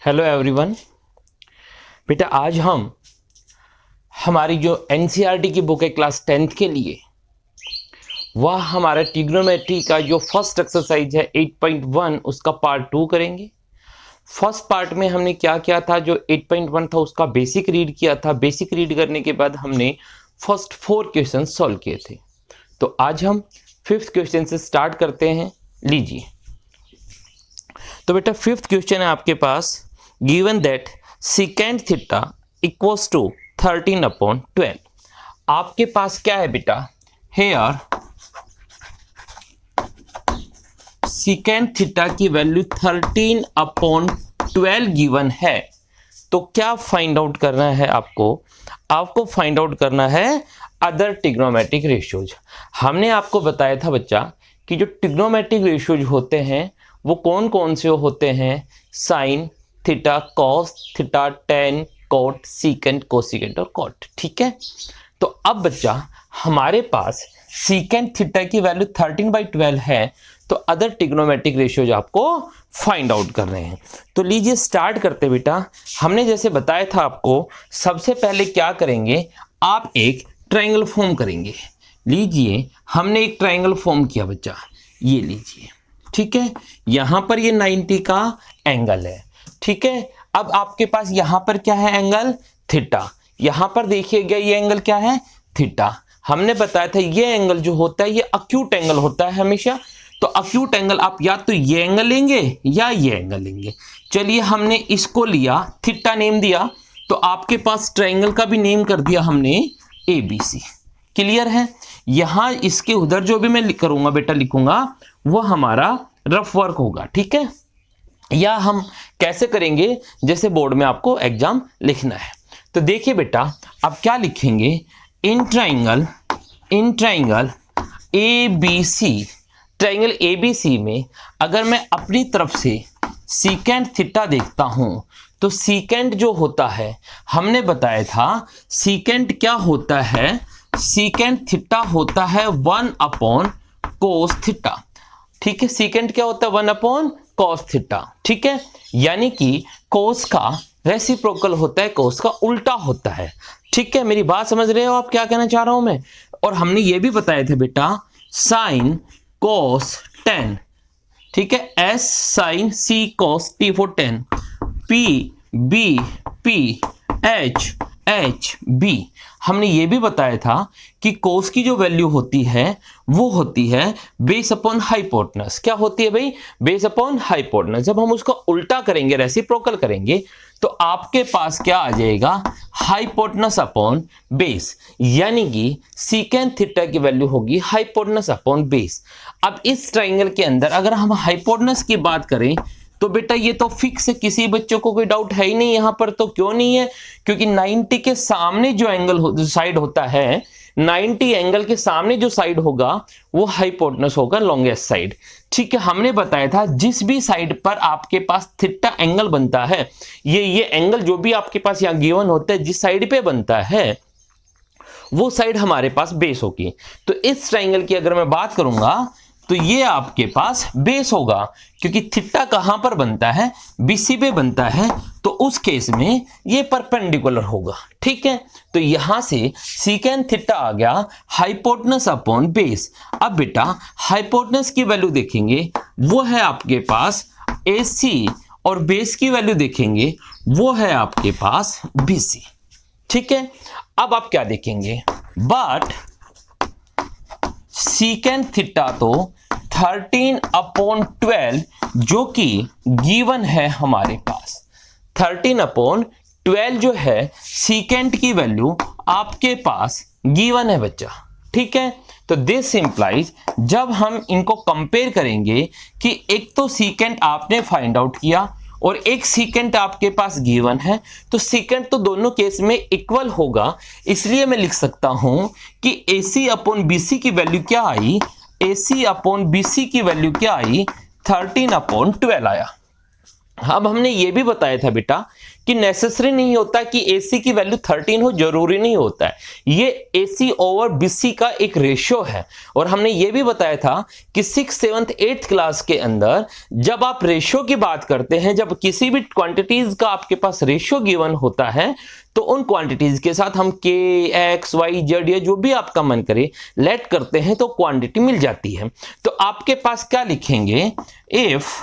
Hello everyone. बेटा आज हम हमारी जो एनसीईआरटी की बुक है क्लास 10th के लिए, वह हमारा ट्रिग्नोमेट्री का जो फर्स्ट एक्सरसाइज है 8.1 उसका पार्ट 2 करेंगे। फर्स्ट पार्ट में हमने क्या किया था, जो 8.1 था उसका बेसिक रीड किया था। बेसिक रीड करने के बाद हमने फर्स्ट 4 क्वेश्चन सॉल्व किए थे। तो आज हम 5th क्वेश्चन से स्टार्ट करते हैं। लीजिए, तो बेटा 5th क्वेश्चन है आपके पास, given that secant theta equals to 13/12। आपके पास क्या है बेटा, हेयर secant थीटा की वैल्यू 13/12 गिवन है। तो क्या फाइंड आउट करना है आपको फाइंड आउट करना है अदर ट्रिग्नोमेट्रिक रेशियोज। हमने आपको बताया था बच्चा कि जो ट्रिग्नोमेट्रिक रेशियोज होते हैं वो कौन कौन से होते हैं, sine theta, cos theta, tan, cot, secant, cosecant और कॉट। ठीक है, तो अब बच्चा हमारे पास सीकेंट थीटा की वैल्यू 13/12 है, तो अदर ट्रिग्नोमेट्रिक रेशियोज आपको फाइंड आउट कर रहे हैं। तो लीजिए स्टार्ट करते बेटा। हमने जैसे बताया था आपको, सबसे पहले क्या करेंगे, आप एक ट्रायंगल फॉर्म करेंगे। लीजिए हमने एक ट्रायंगल फॉर्म किया बच्चा, ये लीजिए। ठीक है, यहां पर ये 90 का एंगल है। ठीक है, अब आपके पास यहां पर क्या है, एंगल थीटा। यहां पर देखिएगा ये एंगल क्या है, थीटा। हमने बताया था ये एंगल जो होता है ये अक्यूट एंगल होता है हमेशा। तो अक्यूट एंगल आप या तो ये एंगल लेंगे या ये एंगल लेंगे। चलिए हमने इसको लिया, थीटा नेम दिया, तो आपके पास ट्रायंगल का भी नेम कर दिया हमने ABC। क्लियर है, यहां इसके उधर जो भी मैं करूंगा बेटा, लिखूंगा वो हमारा रफ वर्क होगा। ठीक है, या हम कैसे करेंगे, जैसे बोर्ड में आपको एग्जाम लिखना है। तो देखिए बेटा, अब क्या लिखेंगे, in triangle ABC, triangle ABC में अगर मैं अपनी तरफ से सीकेंट थीटा देखता हूं, तो सीकेंट जो होता है, हमने बताया था सीकेंट क्या होता है, सीकेंट थीटा होता है 1/cos थीटा। ठीक है, सीकेंट क्या होता है, 1/cos थीटा। ठीक है, यानी कि cos का रेसिप्रोकल होता है, cos का उल्टा होता है। ठीक है, मेरी बात समझ रहे हो आप, क्या कहना चाह रहा हूं मैं। और हमने ये भी बताया था बेटा, साइन cos tan। ठीक है, S sin C cos T for tan, P B P H B। हमने ये भी बताया था कि cos की जो वैल्यू होती है वो होती है बेस अपॉन हाइपोटेनस। क्या होती है भाई, बेस अपॉन हाइपोटेनस। जब हम उसको उल्टा करेंगे, रेसिप्रोकल करेंगे, तो आपके पास क्या आ जाएगा, हाइपोटेनस अपॉन बेस, यानी कि सीकेंट थीटा की वैल्यू होगी हाइपोटेनस अपॉन बेस। अब इस ट्रायंगल के अंदर अगर हम हाइपोटेनस की बात करें तो बेटा ये तो फिक्स है, किसी बच्चों को कोई डाउट है ही नहीं यहां पर। तो क्यों नहीं है, क्योंकि 90 के सामने जो एंगल साइड होता है, 90 एंगल के सामने जो साइड होगा वो हाइपोटेनस होगा, लॉन्गेस्ट साइड। ठीक है, हमने बताया था जिस भी साइड पर आपके पास थीटा एंगल बनता है, ये एंगल जो भी आपके पास यहां गिवन होता है, जिस साइड पे बनता है वो साइड हमारे पास बेस होगी। तो इस ट्रायंगल की अगर मैं बात करूंगा तो ये आपके पास बेस होगा, क्योंकि थीटा कहां पर बनता है, BC पे बनता है, तो उस केस में ये परपेंडिकुलर होगा। ठीक है, तो यहां से सीकेंट थीटा आ गया हाइपोटेनस अपॉन बेस। अब बेटा हाइपोटेनस की वैल्यू देखेंगे, वो है आपके पास AC, और बेस की वैल्यू देखेंगे वो है आपके पास BC। ठीक है, अब आप क्या देखेंगे, बट सीकेंट थीटा तो 13/12 जो कि गिवन है हमारे पास, 13/12 जो है सीकेंट की वैल्यू आपके पास गिवन है बच्चा। ठीक है, तो दिस इंप्लाइज, जब हम इनको कंपेयर करेंगे कि एक तो सीकेंट आपने फाइंड आउट किया और एक सीकेंट आपके पास गिवन है, तो सीकेंट तो दोनों केस में इक्वल होगा। इसलिए मैं लिख सकता हूं कि AC अपॉन BC की वैल्यू क्या आई, AC अपॉन BC की वैल्यू क्या आई, 13/12 आया। अब हमने ये भी बताया था बेटा कि नेसेसरी नहीं होता कि AC की वैल्यू 13 हो, जरूरी नहीं होता है, ये AC ओवर BC का एक रेशियो है। और हमने ये भी बताया था कि 6th 7th 8th क्लास के अंदर जब आप रेशियो की बात करते हैं, जब किसी भी क्वांटिटीज का आपके पास रेशियो गिवन होता है, तो उन क्वांटिटीज के साथ हम K, X, Y, Z या जो भी आपका मन करे लेट करते हैं तो क्वांटिटी मिल जाती है। तो आपके पास क्या लिखेंगे, इफ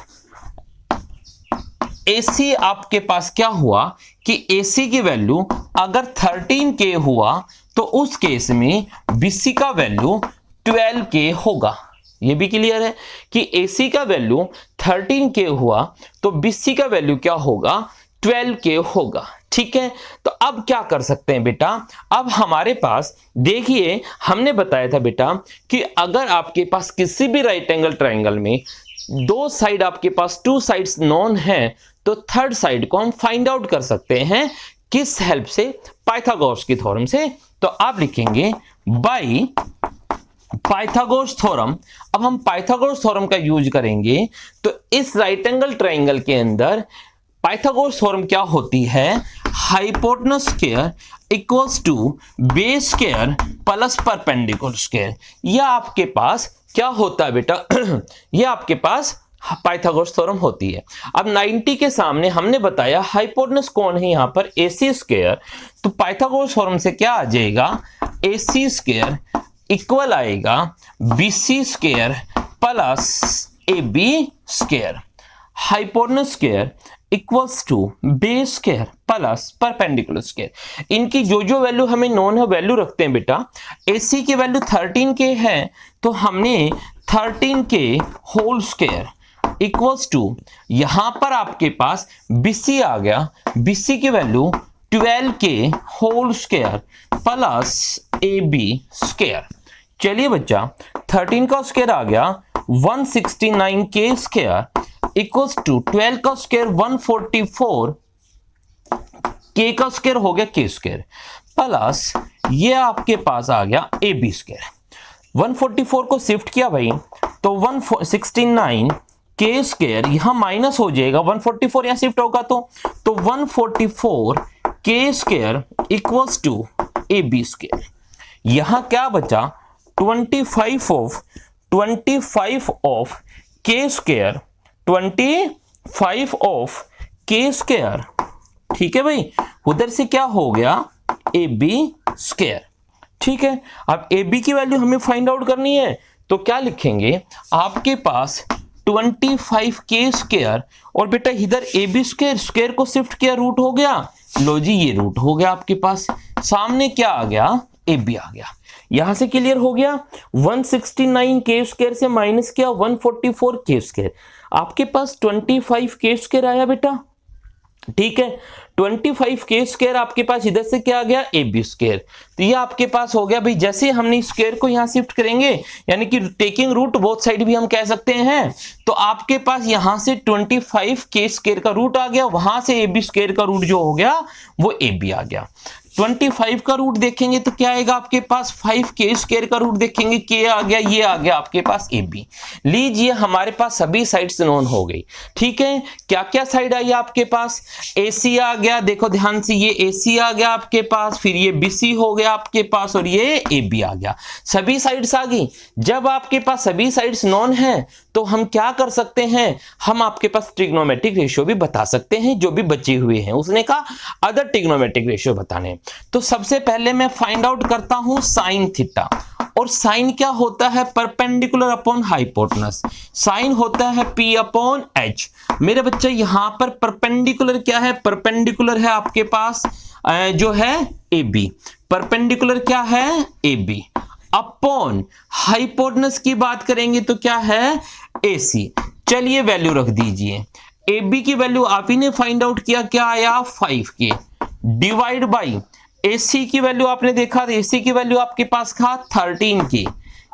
AC आपके पास क्या हुआ कि AC की वैल्यू अगर 13K हुआ तो उस केस में BC का वैल्यू 12K होगा। ये भी क्लियर है कि AC का वैल्यू 13K हुआ तो BC का वैल्यू क्या होगा, 12K होगा। ठीक है, तो अब क्या कर सकते हैं बेटा, अब हमारे पास देखिए हमने बताया था बेटा कि अगर आपके पास किसी भी राइट एंगल ट्रायंगल में दो साइड आपके पास टू साइड्स नोन है तो थर्ड साइड को हम फाइंड आउट कर सकते हैं किस हेल्प से, पाइथागोरस की थ्योरम से। तो आप लिखेंगे बाय पाइथागोरस थ्योरम। अब हम पाइथागोरस थ्योरम का यूज करेंगे तो इस राइट एंगल ट्रायंगल के अंदर पाइथागोरस थ्योरम क्या होती है, hypotenuse square equals to base square plus perpendicular square. यह आपके पास क्या होता है बेटा यह आपके पास पाइथागोरस थ्योरम होती है। अब 90 के सामने हमने बताया हाइपोटेनस कौन है यहाँ पर, AC स्क्वायर। तो पाइथागोरस थ्योरम से क्या आ जाएगा, AC स्क्वायर इक्वल आएगा BC square plus AB square. Hypotenuse square equals to base square plus perpendicular square. इनकी जो जो वैल्यू हमें नोन है वैल्यू रखते हैं बेटा। AC की वैल्यू 13K है तो हमने 13K whole square equals to, यहां पर आपके पास BC आ गया, BC की value 12K whole square plus AB square. चलिए बच्चा 13 का स्क्वायर आ गया 169K स्क्वायर इक्वल्स टू 12 का स्क्वायर 144, K का स्क्वायर हो गया K स्क्वायर प्लस ये आपके पास आ गया AB स्क्वायर। 144 को शिफ्ट किया भाई तो 169 K स्क्वायर यहां माइनस हो जाएगा, 144 यहां शिफ्ट होगा तो 144 K square equals to AB square. यहां क्या बचा 25 of K square, 25 of K square. ठीक है भाई, उधर से क्या हो गया AB स्क्वायर। ठीक है, अब AB की वैल्यू हमें फाइंड आउट करनी है तो क्या लिखेंगे, आपके पास 25K स्क्वायर और बेटा इधर AB स्क्वायर, स्क्वायर को शिफ्ट किया रूट हो गया, लो जी ये रूट हो गया आपके पास, सामने क्या आ गया AB आ गया। यहां से क्लियर हो गया, 169K स्क्वायर से माइनस किया 144K स्क्वायर, आपके पास 25K स्क्वायर आया बेटा। ठीक है, 25K स्क्वायर आपके पास इधर से क्या आ गया AB स्क्वायर। तो ये आपके पास हो गया भाई, जैसे हमने स्क्वायर को यहां शिफ्ट करेंगे यानी कि टेकिंग रूट बोथ साइड भी हम कह सकते हैं, तो आपके पास यहां से 25K स्क्वायर का रूट आ गया, वहां से AB स्क्वायर का रूट जो हो गया वो AB आ गया। 25 का रूट देखेंगे तो क्या आएगा आपके पास, 5K स्क्वायर का रूट देखेंगे K आ गया, ये आ गया आपके पास AB। लीजिए हमारे पास सभी साइड्स नोन हो गई। ठीक है, क्या क्या साइड आई आपके पास, AC आ गया, देखो ध्यान से ये AC आ गया आपके पास, फिर ये BC हो गया आपके पास और ये AB आ गया, सभी साइड्स आ गई। जब आपके पास सभी साइड्स नोन है तो हम क्या कर सकते हैं, हम आपके पास ट्रिग्नोमेट्रिक रेशियो भी बता सकते हैं जो भी बचे हुए हैं, उसने कहा अदर ट्रिग्नोमेट्रिक रेशियो बताने। तो सबसे पहले मैं फाइंड आउट करता हूं साइन थीटा, और साइन क्या होता है, परपेंडिकुलर अपॉन हाइपोटेनस, साइन होता है P अपॉन H। मेरे बच्चे यहां पर परपेंडिकुलर क्या है, परपेंडिकुलर है आपके पास जो है AB, परपेंडिकुलर क्या है AB, अपॉन हाइपोटेनस की बात करेंगे तो क्या है AC। चलिए वैल्यू रख दीजिए, AB की वैल्यू आप ही ने फाइंड आउट किया, क्या आया 5K, डिवाइड बाई AC की वैल्यू आपने देखा, AC की वैल्यू आपके पास था 13K।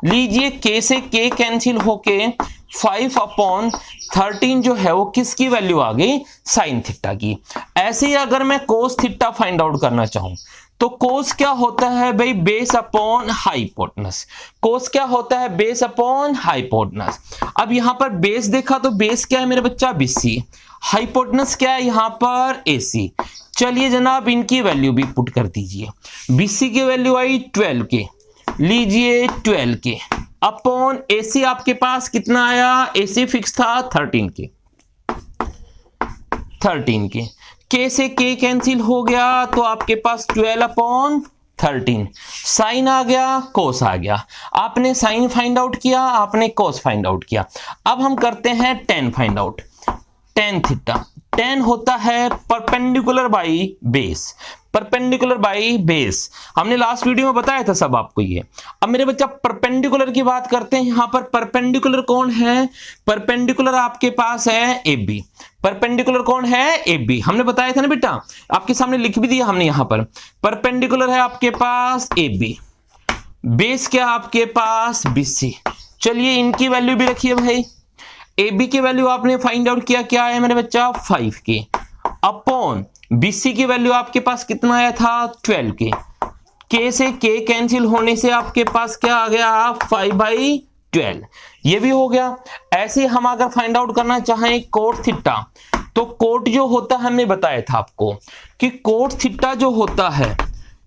लीजिए K से K कैंसिल होके 5 अपॉन 13 जो है वो किसकी वैल्यू आ गई, साइन थीटा की। ऐसे ही अगर मैं कोस थीटा फाइंड आउट करना चाहूं तो कोस क्या होता है भाई, बेस अपॉन हाइपोटेनस, कोस क्या होता है बेस अपॉन हाइपोटेनस। अब यहां पर बेस देखा तो बेस क्या है मेरे बच्चा BC, हाइपोटेनस क्या है यहाँ पर AC। चलिए जनाब इनकी वैल्यू भी पुट कर दीजिए। BC की वैल्यू आई 12 के, लीजिए 12 के अपॉन AC आपके पास कितना आया, AC फिक्स था 13 के, 13 के, K से K कैंसिल हो गया तो आपके पास 12 अपॉन 13, साइन आ गया, कोस आ गया। आपने साइन फाइंड आउट किया, आपने कोस फाइंड आउट किया। अब हम करते हैं ten find out. Tan theta, ten होता है perpendicular by base, perpendicular by base. हमने लास्ट वीडियो में बताया था सब आपको ये। अब मेरे बच्चा परपेंडिकुलर की बात करते हैं। यहां पर परपेंडिकुलर कौन है, परपेंडिकुलर आपके पास है AB। परपेंडिकुलर कौन है, AB। हमने बताया था ना बेटा, आपके सामने लिख भी दिया हमने। यहां पर परपेंडिकुलर है आपके पास AB, बेस क्या आपके पास BC। चलिए इनकी वैल्यू भी रखिए भाई। AB की वैल्यू आपने फाइंड आउट किया, क्या है मेरे बच्चा 5 के, अपॉन BC की वैल्यू आपके पास कितना आया था 12 के। K से K कैंसिल होने से आपके पास क्या आ गया 5/12, ये भी हो गया। ऐसे हम अगर फाइंड आउट करना चाहें कोट थीटा, तो कोट जो होता है हमने बताया था आपको कि कोट थीटा जो होता है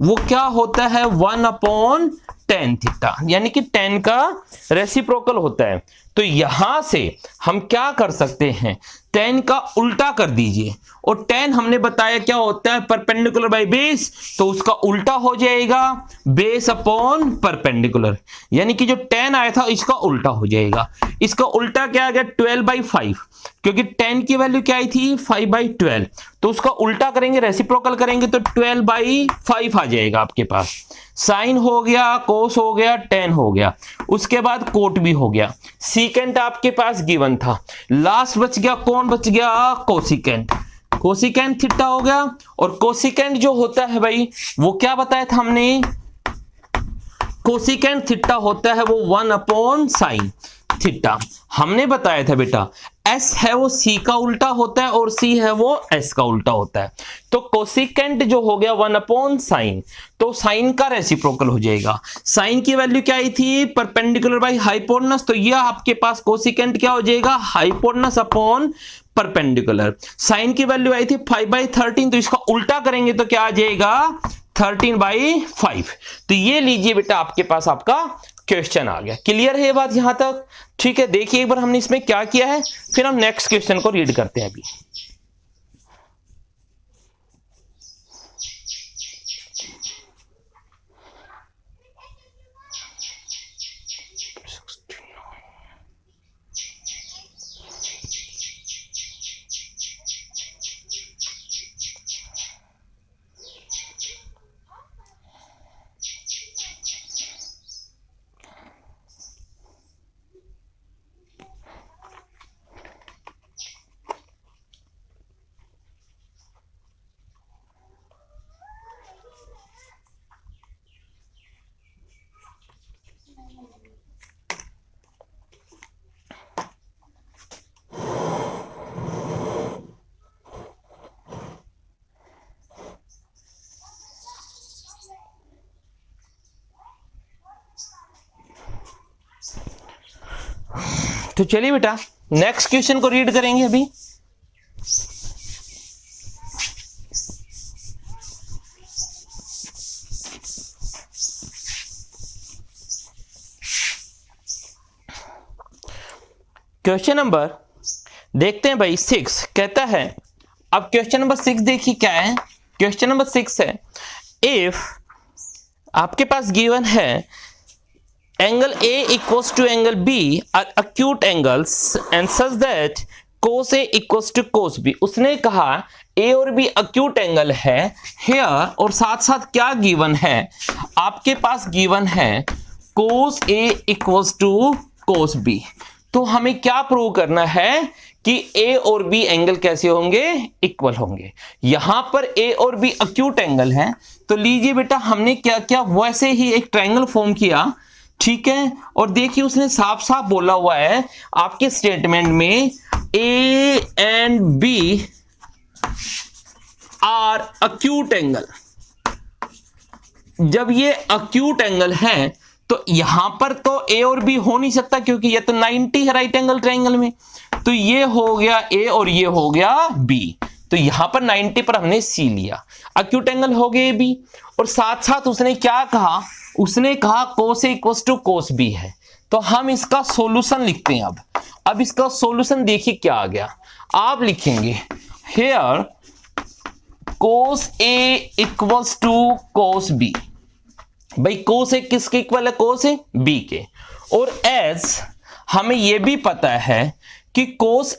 वो क्या होता है 1/tan थीटा, यानी कि tan का रेसिप्रोकल होता है। तो यहां से हम क्या कर सकते हैं, tan का उल्टा कर दीजिए। और tan हमने बताया क्या होता है, परपेंडिकुलर बाय बेस, तो उसका उल्टा हो जाएगा बेस अपॉन परपेंडिकुलर, यानी कि जो tan आया था इसका उल्टा हो जाएगा। इसका उल्टा क्या आ गया 12/5, क्योंकि tan की वैल्यू क्या आई थी 5/12, तो उसका उल्टा करेंगे, रेसिप्रोकल करेंगे तो 12/5 आ जाएगा आपके पास। साइन हो गया, कोस हो गया, tan हो गया, उसके बाद कोट भी हो गया। सीकेंट आपके पास गिवन था, लास्ट बच गया कौन बच गया, कोसिकेंट। कोसिकेंट थीटा हो गया। और कोसिकेंट जो होता है भाई वो क्या बताया था हमने, कोसिकेंट थीटा होता है वो 1/sin थीटा। हमने बताया था बेटा S है वो C का उल्टा होता है और C है वो S का उल्टा होता है। तो कोसिकेंट जो हो गया 1/sin, तो साइन का रेसिप्रोकल हो जाएगा। साइन की वैल्यू क्या आई थी, परपेंडिकुलर बाई हाइपोटेनस, तो यह आपके पास कोसिकेंट क्या हो जाएगा हाइपोटेनस अपॉन परपेंडिकुलर। साइन की वैल्यू आई थी 5/13, तो इसका उल्टा करेंगे तो क्या आ जाएगा 13/5। तो ये लीजिए बेटा आपके पास आपका क्वेश्चन आ गया। क्लियर है ये बात यहां तक, ठीक है। देखिए एक बार हमने इसमें क्या किया है, फिर हम नेक्स्ट क्वेश्चन को रीड करते हैं अभी। तो चलिए बेटा नेक्स्ट क्वेश्चन को रीड करेंगे अभी। क्वेश्चन नंबर देखते हैं भाई 6 कहता है। अब क्वेश्चन नंबर 6 देखिए क्या है। क्वेश्चन नंबर 6 है, इफ आपके पास गिवन है angle A equals to angle B are acute angles and such that cos A equals to cos B। उसने कहा A और B acute एंगल है here, और साथ साथ क्या गिवन है आपके पास, गिवन है cos A equals to cos B। तो हमें क्या प्रूव करना है कि A और B एंगल कैसे होंगे, इक्वल होंगे। यहां पर A और B acute एंगल है, तो लीजिए बेटा हमने क्या किया, वैसे ही एक ट्रायंगल फॉर्म किया, ठीक है। और देखिए उसने साफ साफ बोला हुआ है आपके स्टेटमेंट में A and B are acute angle. जब ये acute एंगल है तो यहां पर तो A और B हो नहीं सकता, क्योंकि ये तो 90 है राइट एंगल ट्रायंगल में। तो ये हो गया ए और ये हो गया बी। तो यहां पर 90 पर हमने सी लिया, एक्यूट एंगल हो गया बी। और साथ साथ उसने क्या कहा, उसने कहा कोस A equals to cos B है। तो हम इसका सॉल्यूशन लिखते हैं। अब इसका सॉल्यूशन देखिए क्या आ गया। आप लिखेंगे here cos A equals to cos B. भाई कोस ए किसके इक्वल है, कोस ए बी के। और एज हमें यह भी पता है कि कोस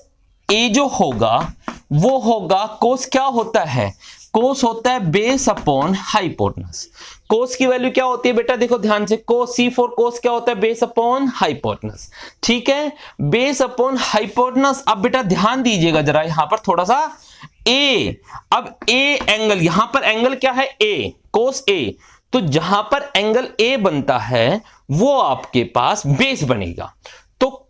ए जो होगा वो होगा, कोस क्या होता है, कोस होता है बेस अपॉन हाइपोटेनस। कोस की वैल्यू क्या होती है बेटा, देखो ध्यान से, कोस सी फॉर कोस क्या होता है, बेस अपॉन हाइपोटेनस। ठीक है, बेस अपॉन हाइपोटेनस। अब बेटा ध्यान दीजिएगा जरा यहां पर थोड़ा सा, ए, अब ए एंगल, यहां पर एंगल क्या है, ए, कोस ए। तो जहां पर एंगल ए बनता है वो आपके पास बेस बनेगा। तो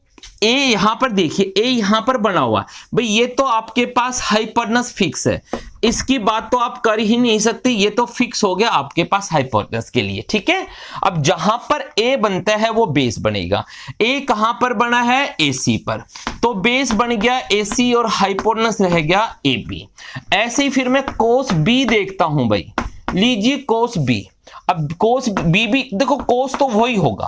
ए यहां पर देखिए, ए यहां पर बना हुआ है भाई, ये तो आपके पास हाइपोटेनस फिक्स है, इसकी बात तो आप कर ही नहीं सकते, ये तो फिक्स हो गया आपके पास हाइपोटेनस के लिए। ठीक है, अब जहां पर ए बनता है वो बेस बनेगा। ए कहां पर बना है, एसी पर, तो बेस बन गया एसी और हाइपोटेनस रह गया ए बी। ऐसे ही फिर मैं कोस बी देखता हूं भाई, लीजिए कोस बी। अब कोस बी भी देखो, कोस तो वही होगा,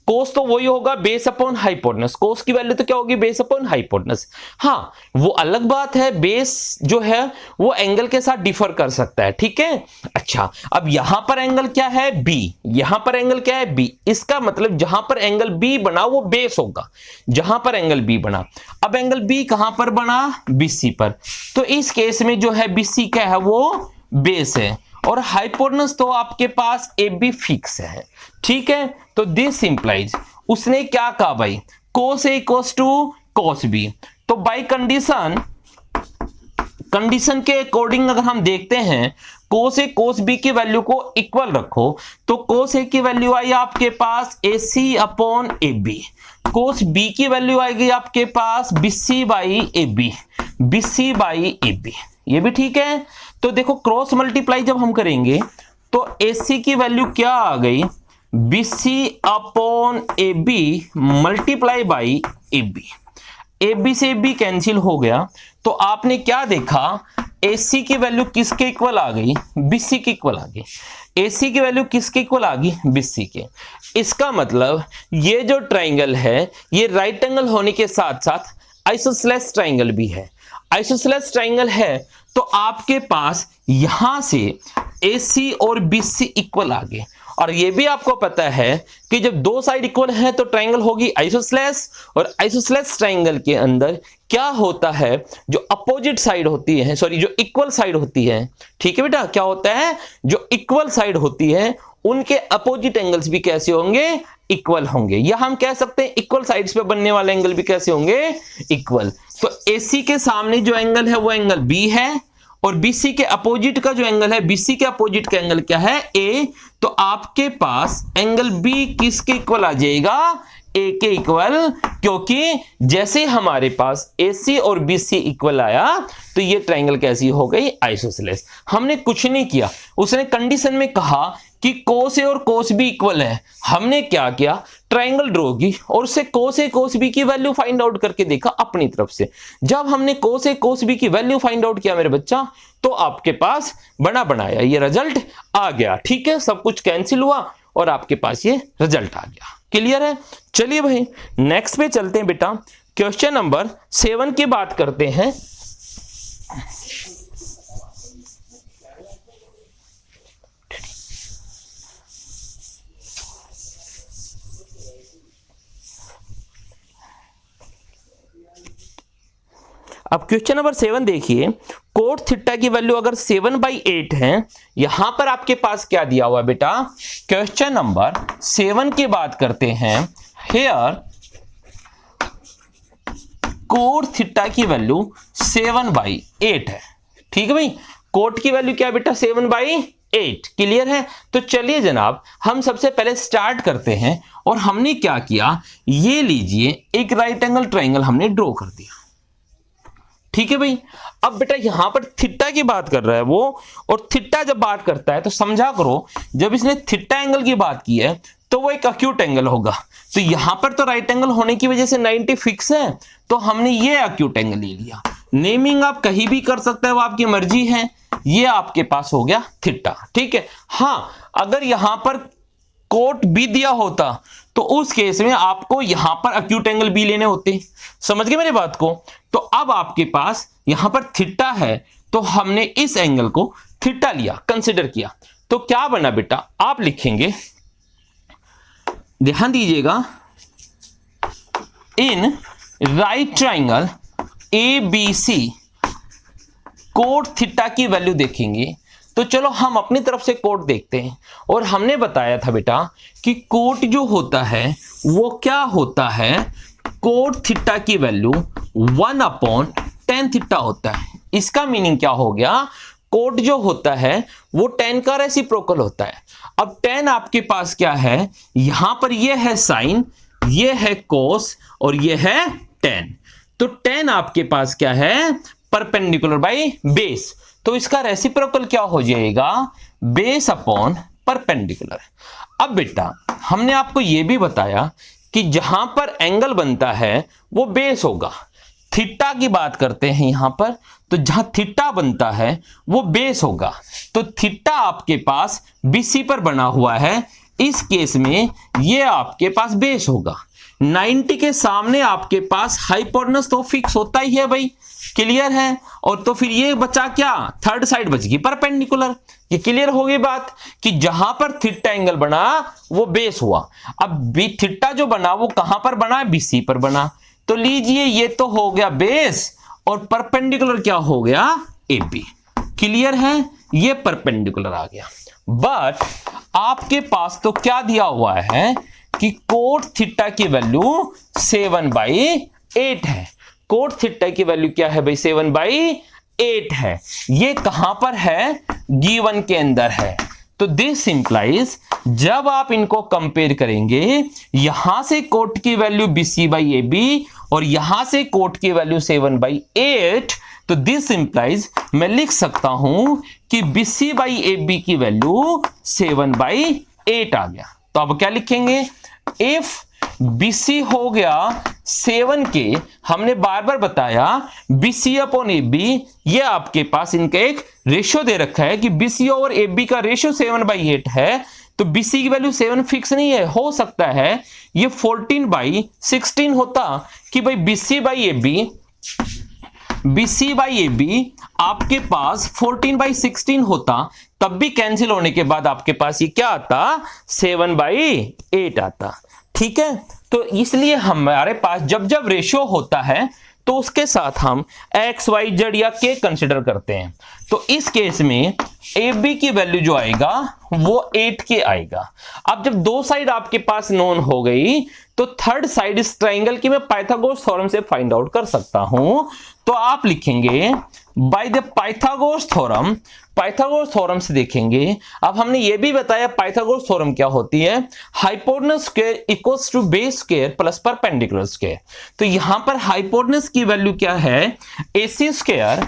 कोस तो वही होगा बेस अपॉन हाइपोटेनस। कोस की वैल्यू तो क्या होगी, बेस अपॉन हाइपोटेनस। हाँ, वो अलग बात है, बेस जो है वो एंगल के साथ डिफर कर सकता है। ठीक है, अच्छा, अब यहां पर एंगल क्या है, बी, यहां पर एंगल क्या है, बी। इसका मतलब जहां पर एंगल बी बना वो बेस होगा, जहां पर एंगल बी बना। अब एंगल बी कहां पर बना, बीसी पर। तो इस केस में जो है बीसी क्या है, वो बेस है, और हाइपोटेनस तो आपके पास ए बी फिक्स है। ठीक है, तो दिस इंप्लाइज, उसने क्या कहा भाई, cos A equals to cos B. तो बाय कंडीशन, कंडीशन के अकॉर्डिंग अगर हम देखते हैं, कोस ए कोस बी की वैल्यू को इक्वल रखो, तो कोस ए की वैल्यू आई आपके पास A C upon A B, cos B की वैल्यू आएगी आपके पास B C by A B, B C by A B. ये भी ठीक है। तो देखो क्रॉस मल्टीप्लाई जब हम करेंगे तो AC की वैल्यू क्या आ गई, BC upon AB multiply by AB। AB से AB कैंसिल हो गया, तो आपने क्या देखा, AC की वैल्यू किसके इक्वल आ गई, BC के इक्वल आ गई। AC की वैल्यू किसके इक्वल आ गई, BC के। इसका मतलब ये जो ट्राइंगल है ये राइट एंगल होने के साथ साथ आइसोसेलेस ट्राइंगल भी है। आइसोसेलेस ट्राइंगल है तो आपके पास यहां से AC और BC इक्वल आ गए। और ये भी आपको पता है कि जब दो साइड इक्वल है तो ट्राइंगल होगी आइसोसेलेस, और आइसोसेलेस ट्राइंगल के अंदर क्या होता है, जो अपोजिट साइड होती है, सॉरी जो इक्वल साइड होती है, ठीक है बेटा, क्या होता है, जो इक्वल साइड होती है उनके अपोजिट एंगल्स भी कैसे होंगे, इक्वल होंगे। या हम कह सकते हैं इक्वल साइड्स पे बनने वाले एंगल भी कैसे होंगे, इक्वल। तो AC के सामने जो एंगल है वो एंगल B है, और BC के अपोजिट का जो एंगल है, BC के अपोजिट का एंगल क्या है, A। तो आपके पास एंगल B किसके इक्वल आ जाएगा, A के इक्वल, क्योंकि जैसे हमारे पास AC और BC इक्वल आया तो ये ट्राइंगल कैसी हो गई, आइसोसेलेस। हमने कुछ नहीं किया, उसने कंडीशन में कहा कि कोस ए और कोस बी इक्वल है, हमने क्या किया, ट्राइंगल ड्रॉ की और उससे कोस ए कोस बी की वैल्यू फाइंड आउट करके देखा अपनी तरफ से। जब हमने कोस ए कोस बी की वैल्यू फाइंड आउट किया मेरे बच्चा, तो आपके पास बना बनाया ये रिजल्ट आ गया। ठीक है, सब कुछ कैंसिल हुआ और आपके पास ये रिजल्ट आ गया। क्लियर है? चलिए भाई नेक्स्ट पे चलते हैं बेटा, क्वेश्चन नंबर 7 की बात करते हैं। अब क्वेश्चन नंबर 7 देखिए, कोट थीटा की वैल्यू अगर 7/8 है, यहां पर आपके पास क्या दिया हुआ है बेटा, क्वेश्चन नंबर 7 की बात करते हैं। हियर कोट थीटा की वैल्यू 7/8 है। ठीक है भाई, कोट की वैल्यू क्या है बेटा, 7/8। क्लियर है? तो चलिए जनाब हम सबसे पहले स्टार्ट करते हैं, और हमने क्या किया, ये लीजिए एक राइट एंगल ट्राइंगल हमने ड्रॉ कर दिया। ठीक है भाई, अब बेटा यहां पर थीटा की बात कर रहा है वो, और थीटा जब बात करता है तो समझा करो, जब इसने थीटा एंगल की बात की है तो वो एक एक्यूट एंगल होगा। तो यहां पर तो राइट एंगल होने की वजह से 90 फिक्स है, तो हमने ये एक्यूट एंगल ले लिया। नेमिंग आप कहीं भी कर सकते हैं, वो आपकी मर्जी है। ये आपके पास हो गया थीटा, ठीक है। हाँ, अगर यहां पर कोट बी दिया होता तो उस केस में आपको यहां पर एक्यूट एंगल बी लेने होते। समझ गए मेरी बात को? तो अब आपके पास यहां पर थीटा है, तो हमने इस एंगल को थीटा लिया, कंसिडर किया। तो क्या बना बेटा, आप लिखेंगे, ध्यान दीजिएगा, in right triangle A B C cot theta की वैल्यू देखेंगे। तो चलो हम अपनी तरफ से कोट देखते हैं। और हमने बताया था बेटा कि कोट जो होता है वो क्या होता है, कोट थीटा की वैल्यू 1/tan थीटा होता है। इसका मीनिंग क्या हो गया, कोट जो होता है वो tan का रेसिप्रोकल होता है। अब tan आपके पास क्या है, यहां पर ये है साइन, ये है कोस और ये है tan। तो tan आपके पास क्या है, परपेंडिकुलर बाय बेस। तो इसका रेसिप्रोकल क्या हो जाएगा, बेस अपॉन परपेंडिकुलर। अब बेटा हमने आपको यह भी बताया कि जहां पर एंगल बनता है वो बेस होगा। थीटा की बात करते हैं यहां पर, तो जहां थीटा बनता है वो बेस होगा। तो थीटा आपके पास बीसी पर बना हुआ है, इस केस में ये आपके पास बेस होगा। 90 के सामने आपके पास हाइपोटेनस तो फिक्स होता ही है भाई, क्लियर है। और तो फिर ये बचा क्या, थर्ड साइड बच गई परपेंडिकुलर। ये क्लियर हो गई बात कि जहां पर थीटा एंगल बना वो बेस हुआ। अब बी थीटा जो बना वो कहां पर बना, बीसी पर बना। तो लीजिए ये तो हो गया बेस और परपेंडिकुलर क्या हो गया, AB। क्लियर है, ये परपेंडिकुलर आ गया। बट आपके पास तो क्या दिया हुआ है कि कोट थीटा की वैल्यू 7/8 है। कोट थीटा की वैल्यू क्या है भाई, 7/8 है। ये कहां पर है, गिवन के अंदर है। तो दिस इंप्लाइज जब आप इनको कंपेयर करेंगे, यहां से कोट की वैल्यू BC/AB और यहां से कोट की वैल्यू 7/8, तो दिस इंप्लाइज मैं लिख सकता हूं कि BC/AB की वैल्यू 7/8 आ गया। तो अब क्या लिखेंगे, इफ BC हो गया 7 के, हमने बार बार बताया BC/AB, ये आपके पास इनका एक रेशियो दे रखा है कि BC और AB का रेशियो 7/8 है। तो BC की वैल्यू 7 फिक्स नहीं है, हो सकता है ये 14/16 होता कि भाई BC/AB आपके पास 14/16 होता, तब भी कैंसिल होने के बाद आपके पास ये क्या आता, 7/8 आता। ठीक है, तो इसलिए हमारे पास जब जब रेशियो होता है तो उसके साथ हम x, y, z या k कंसिडर करते हैं। तो इस केस में AB की वैल्यू जो आएगा वो 8k आएगा। अब जब दो साइड आपके पास नोन हो गई, तो थर्ड साइड इस ट्राइंगल की मैं पाइथागोरस थ्योरम से फाइंड आउट कर सकता हूं। तो आप लिखेंगे by the Pythagoras theorem. Pythagoras theorem से देखेंगे। अब हमने ये भी बताया पाइथागोरस थ्योरम क्या होती है, hypotenuse square equals to base square plus perpendicular square. तो यहां पर हाइपोटेनस की वैल्यू क्या है, AC square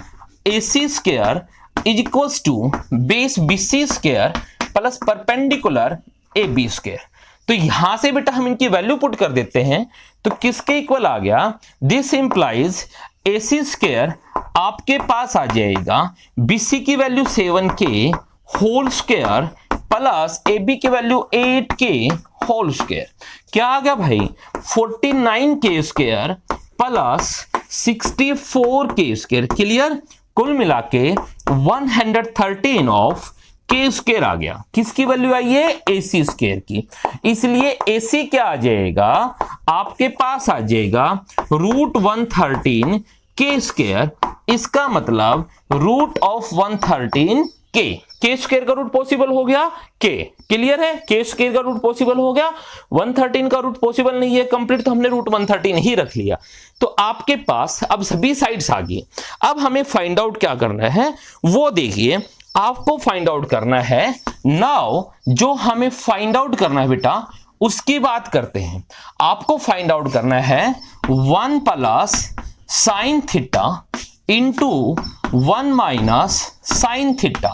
is equals to base BC square plus perpendicular AB square. तो यहां से बेटा हम इनकी वैल्यू पुट कर देते हैं, तो किसके इक्वल आ गया, दिस इंप्लाइज AC स्क्वायर आपके पास आ जाएगा BC की value 7k whole square plus AB की वैल्यू 8k होल स्क्वायर। क्या आ गया भाई, 49k square plus 64k square. Clear, कुल मिला के 113 ऑफ k स्क्वायर आ गया। किसकी वैल्यू आई है, AC स्क्वायर की। इसलिए AC क्या आ जाएगा, आपके पास आ जाएगा √113 k स्क्वायर। इसका मतलब √113 k स्क्वायर का रूट पॉसिबल हो गया k। क्लियर है, k स्क्वायर का रूट पॉसिबल हो गया, 113 का रूट पॉसिबल नहीं है कंप्लीट, तो हमने √113 ही रख लिया। तो आपके पास अब सभी साइड्स आ गई। अब हमें फाइंड आउट क्या करना है वो देखिए, आपको फाइंड आउट करना है। नाउ जो हमें फाइंड आउट करना है बेटा उसकी बात करते हैं। आपको फाइंड आउट करना है 1 plus sine theta into 1 minus sine theta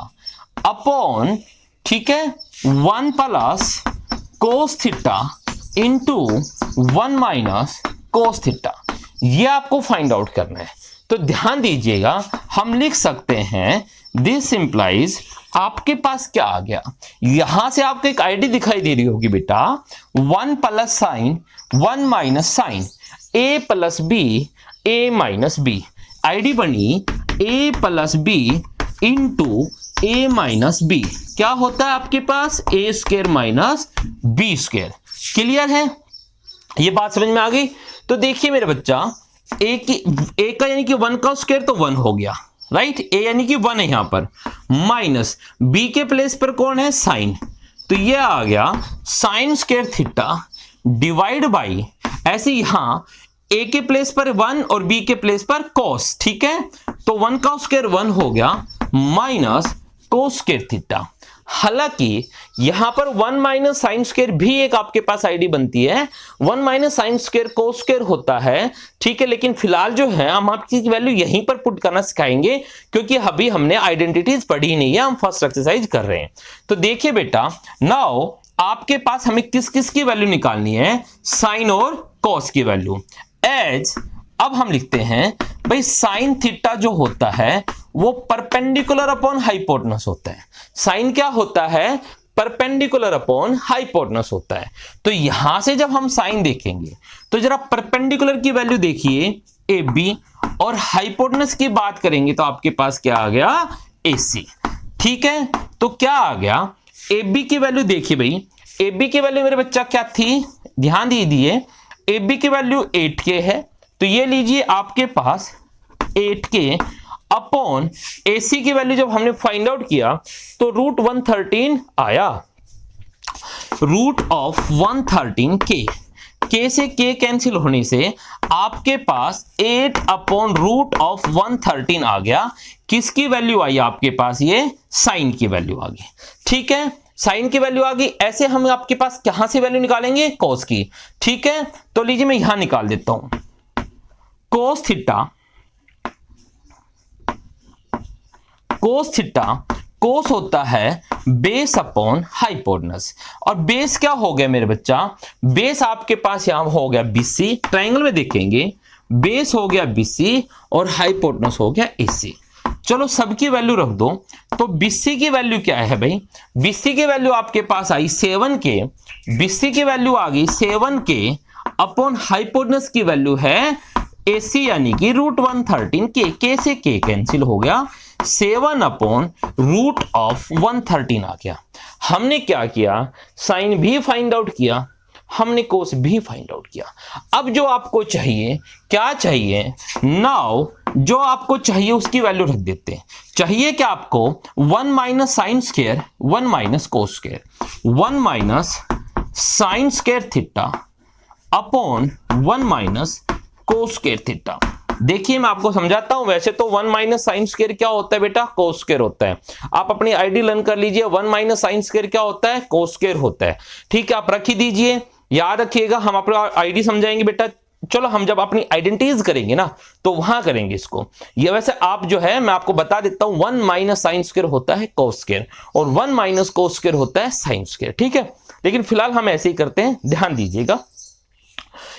upon, ठीक है, 1 plus cos theta into 1 minus cos theta, ये आपको फाइंड आउट करना है। तो ध्यान दीजिएगा, हम लिख सकते हैं दिस इंप्लाइज, आपके पास क्या आ गया, यहां से आपको एक आईडी दिखाई दे रही होगी बेटा, 1 plus sine 1 minus sine A plus B A minus B, ID बनी A plus B into A minus B, क्या होता है आपके पास A square minus B square. Clear है, ये बात समझ में आ गई। तो देखिए मेरे बच्चा, ए का यानी कि 1 का स्क्वायर तो 1 हो गया, राइट, ए यानी कि 1 है यहां पर, माइनस बी के प्लेस पर कौन है, साइन, तो ये आ गया sine square theta divide by, ऐसे यहां ए के प्लेस पर 1 और बी के प्लेस पर कॉस, ठीक है, तो 1 का स्क्वायर 1 हो गया माइनस कोस स्क्वायर थीटा। हालांकि यहां पर 1 माइनस साइन स्क्वायर भी एक आपके पास आईडी बनती है, 1 minus sine square cos square होता है, ठीक है, लेकिन फिलहाल जो है हम आपकी वैल्यू यहीं पर पुट करना सिखाएंगे, क्योंकि अभी हमने आइडेंटिटीज पढ़ी नहीं है, हम फर्स्ट एक्सरसाइज कर रहे हैं। तो देखिए बेटा, नाउ आपके पास हमें किस किस की वैल्यू निकालनी है, साइन और कॉस की वैल्यू। एज अब हम लिखते हैं भाई साइन थीटा जो होता है वो परपेंडिकुलर अपॉन हाइपोटेनस होता है। साइन क्या होता है, परपेंडिकुलर अपॉन हाइपोटेनस होता है। तो यहां से जब हम साइन देखेंगे तो जरा परपेंडिकुलर की वैल्यू देखिए ए बी, और हाइपोटेनस की बात करेंगे तो आपके पास क्या आ गया, ए सी, ठीक है। तो क्या आ गया, ए बी की वैल्यू देखिए भाई, ए बी की वैल्यू मेरे बच्चा क्या थी, ध्यान दीजिए, ए बी की वैल्यू 8k है, तो ये लीजिए आपके पास 8k अपॉन AC की वैल्यू जब हमने फाइंड आउट किया तो रूट 113 आया, रूट ऑफ 113k, k से k कैंसिल होने से आपके पास 8 अपॉन रूट ऑफ 113 आ गया। किसकी वैल्यू आई आपके पास, ये साइन की वैल्यू आ गई, ठीक है, साइन की वैल्यू आ गई। ऐसे हम आपके पास कहां से वैल्यू निकालेंगे, कॉस की, ठीक है। तो लीजिए मैं यहां निकाल देता हूं, कोस थीटा, कोस थीटा, कोस होता है बेस अपॉन हाइपोटेनस, और बेस क्या हो गया मेरे बच्चा, बेस आपके पास यहां हो गया BC, ट्रायंगल में देखेंगे बेस हो गया BC और हाइपोटेनस हो गया AC। चलो सबकी वैल्यू रख दो, तो BC की वैल्यू क्या है भाई, BC की वैल्यू आपके पास आई 7k, BC की वैल्यू आ गई 7k अपॉन हाइपोटेनस की वैल्यू है AC यानी कि रूट 113k, k से k कैंसिल हो गया, 7 अपॉन रूट ऑफ 113 आ गया। हमने क्या किया, साइन भी फाइंड आउट किया, हमने कोस भी फाइंड आउट किया। अब जो आपको चाहिए, क्या चाहिए, नाउ जो आपको चाहिए उसकी वैल्यू रख देते हैं। चाहिए क्या आपको, 1 minus sine square 1 minus cos square, 1 minus sine square theta upon 1 minus cos square theta. देखिए मैं आपको समझाता हूं, वैसे तो 1 माइनस साइन स्क्वायर क्या होता है बेटा, कोस स्क्वायर होता है। आप अपनी आईडी लर्न कर लीजिए, 1 माइनस साइन स्क्वायर क्या होता है, कोस स्क्वायर होता है, ठीक है, आप रख ही दीजिए, याद रखिएगा। हम आपको आईडी समझाएंगे बेटा, चलो हम जब अपनी आइडेंटिटीज करेंगे ना तो वहां करेंगे इसको। ये वैसे आप जो है मैं आपको बता देता हूं, 1 माइनस साइन स्क्वायर होता है कोस स्क्वायर और 1 माइनस कोस स्क्वायर होता है साइन स्क्वायर, ठीक है। लेकिन फिलहाल हम ऐसे ही करते हैं, ध्यान दीजिएगा।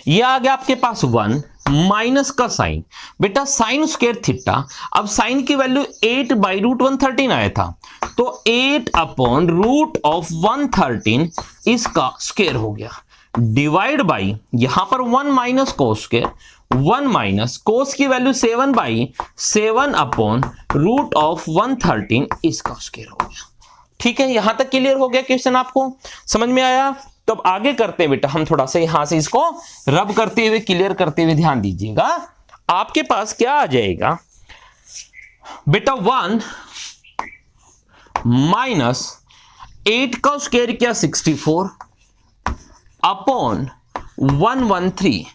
ये आ गया आपके पास 1 माइनस का साइन, बेटा साइन स्क्वायर थीटा, अब साइन की वैल्यू 8 बाई रूट 113 आया था, तो 8 अपॉन रूट ऑफ 113 इसका स्क्वायर हो गया, डिवाइड बाई यहां पर 1 minus cos square, 1 minus cos की value 7 by 7 upon root of 113 इसका स्क्वायर हो गया, ठीक है। यहां तक क्लियर हो गया क्वेश्चन, आपको समझ में आया। तो अब आगे करते हैं बेटा, हम थोड़ा सा यहां से इसको रब करते हुए क्लियर करते हुए ध्यान दीजिएगा। आपके पास क्या आ जाएगा बेटा, 1 माइनस 8 का स्क्वायर क्या 64 अपॉन 113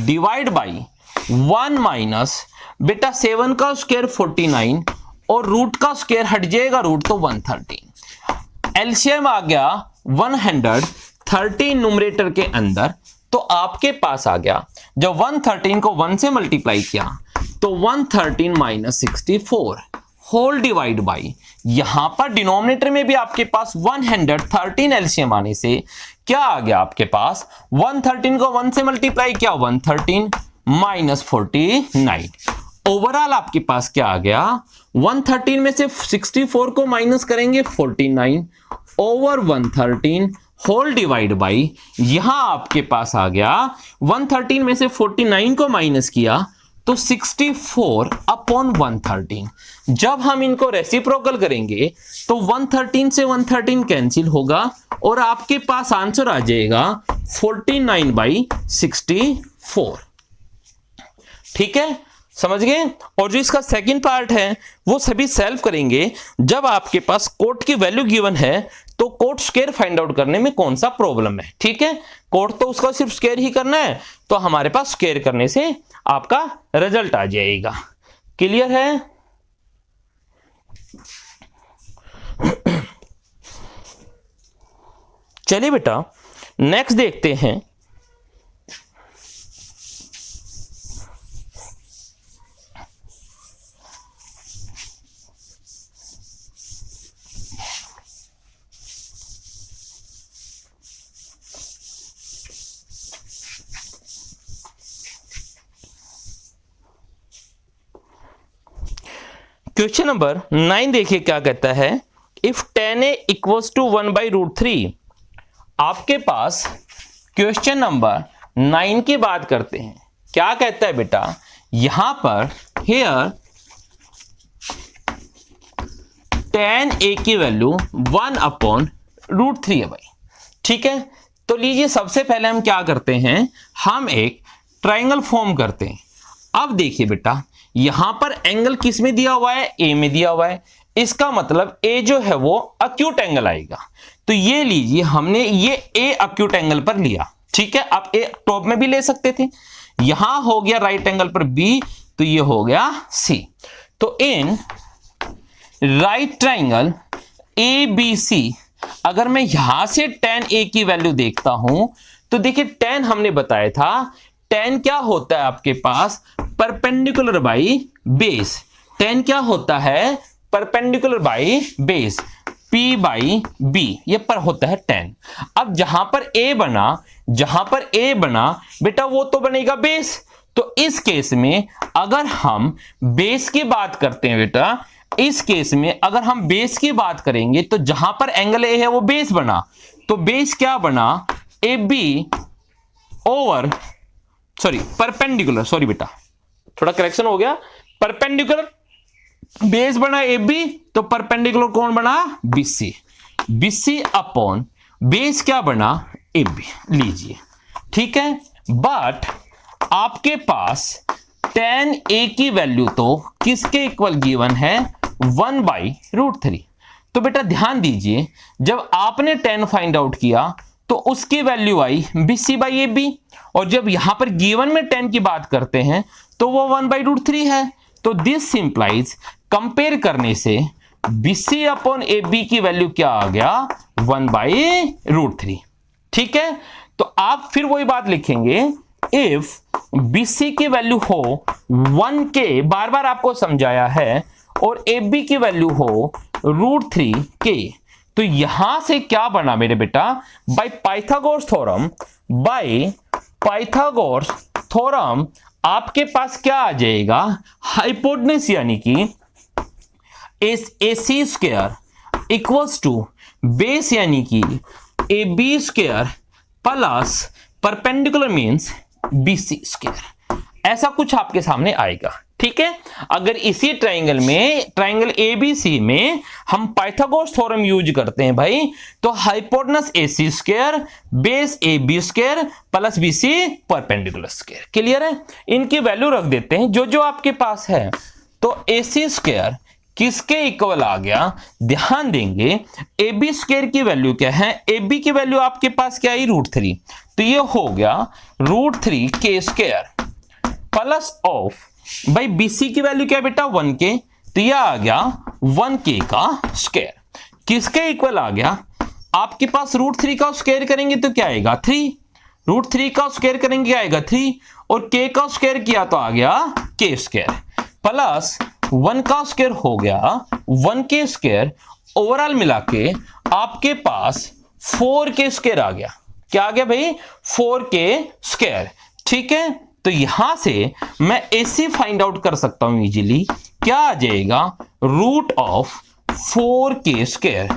डिवाइड बाई 1 माइनस बेटा 7 का स्क्वायर 49 और रूट का स्क्वायर हट जाएगा रूट, तो 113। एलसीएम आ गया 113 न्यूमरेटर के अंदर, तो आपके पास आ गया, जब 113 को 1 से मल्टीप्लाई किया तो 113 माइनस 64 होल डिवाइड बाई, यहां पर डिनोमिनेटर में भी आपके पास 113 एलसीएम आने से क्या आ गया आपके पास, 113 को 1 से मल्टीप्लाई किया 113 माइनस 49, ओवरऑल आपके पास क्या आ गया, 113 में से 64 को माइनस करेंगे 49 ओवर 113 होल डिवाइड बाई, यहां आपके पास आ गया 113 में से 49 को माइनस किया तो 64 अपॉन 113। जब हम इनको रेसिप्रोकल करेंगे तो 113 से 113 कैंसिल होगा और आपके पास आंसर आ जाएगा 49/64। ठीक है, समझ गए। और जो इसका सेकंड पार्ट है वो सभी सेल्फ करेंगे। जब आपके पास कोट की वैल्यू गिवन है तो कोट स्क्वायर फाइंड आउट करने में कौन सा प्रॉब्लम है। ठीक है, कोट तो उसका सिर्फ स्क्वायर ही करना है, तो हमारे पास स्क्वायर करने से आपका रिजल्ट आ जाएगा। क्लियर है। चलिए बेटा नेक्स्ट देखते हैं। क्वेश्चन नंबर 9 देखिए क्या कहता है। If tan a equals to 1/√3। आपके पास क्वेश्चन नंबर 9 की बात करते हैं। क्या कहता है बेटा, यहां पर हियर tan a की वैल्यू 1/√3 है भाई। ठीक है, तो लीजिए सबसे पहले हम क्या करते हैं, हम एक ट्रायंगल फॉर्म करते हैं। अब देखिए बेटा यहां पर एंगल किस में दिया हुआ है, ए में दिया हुआ है। इसका मतलब ए जो है वो अक्यूट एंगल आएगा। तो ये लीजिए हमने ये ए अक्यूट एंगल पर लिया। ठीक है, आप ए टॉप में भी ले सकते थे। यहां हो गया राइट एंगल पर बी, तो ये हो गया सी। तो in right triangle A B C, अगर मैं यहां से tan a की वैल्यू देखता हूं तो देखिए tan हमने बताया था, tan क्या होता है आपके पास, परपेंडिकुलर बाई बेस। tan क्या होता है, perpendicular by base, p by b, ये पर होता है tan। अब जहां पर a बना बेटा वो तो बनेगा बेस। तो इस केस में अगर हम बेस की बात करते हैं बेटा, इस केस में अगर हम बेस की बात करेंगे तो जहां पर एंगल ए है वो बेस बना, तो बेस क्या बना, A B over perpendicular, sorry बेटा थोड़ा करेक्शन हो गया, परपेंडिकुलर बेस बना ए बी, तो परपेंडिकुलर कौन बना, बीसी, बीसी अपॉन बेस क्या बना, ए बी लीजिए। ठीक है, बट आपके पास tan a की वैल्यू तो किसके इक्वल गिवन है, 1/√3। तो बेटा ध्यान दीजिए जब आपने tan फाइंड आउट किया तो उसकी वैल्यू आई BC/AB, और जब यहां पर गिवन में tan की बात करते हैं तो वो 1/√3 है। तो दिस सिंप्लाइज, कंपेयर करने से BC अपॉन AB की वैल्यू क्या आ गया, 1/√3। ठीक है, तो आप फिर वही बात लिखेंगे, इफ BC की वैल्यू हो 1 के, बार बार आपको समझाया है, और AB की वैल्यू हो √3 के, तो यहां से क्या बना मेरे बेटा, बाय पाइथागोरस थ्योरम आपके पास क्या आ जाएगा, हाइपोटेनस यानी कि AC square equals to base यानी कि AB square plus perpendicular means BC square, ऐसा कुछ आपके सामने आएगा। ठीक है, अगर इसी ट्रायंगल में, ट्रायंगल ABC में हम पाइथागोरस थ्योरम यूज करते हैं भाई, तो hypotenuse AC square base AB square plus BC perpendicular square. Clear है, इनकी वैल्यू रख देते हैं जो जो आपके पास है। तो AC स्क्वायर किसके इक्वल आ गया, ध्यान देंगे AB स्क्वायर की वैल्यू क्या है, AB की वैल्यू आपके पास क्या आई, √3, तो ये हो गया √3 के स्क्वायर प्लस ऑफ भाई BC की वैल्यू क्या है बेटा, 1k, तो यह आ गया 1k का स्क्वायर। किसके इक्वल आ गया, आपके पास √3 का स्क्वायर करेंगे तो क्या आएगा, 3, √3 का स्क्वायर करेंगे क्या आएगा, 3, और k का स्क्वायर किया तो आ गया k स्क्वायर प्लस 1 का स्क्वायर हो गया 1 के स्क्वायर, ओवरऑल मिला के आपके पास 4 के स्क्वायर आ गया। क्या आ गया भाई? 4 के स्क्वायर। ठीक है, तो यहां से मैं AC फाइंड आउट कर सकता हूं इजीली। क्या आ जाएगा? रूट ऑफ 4 के स्क्वायर।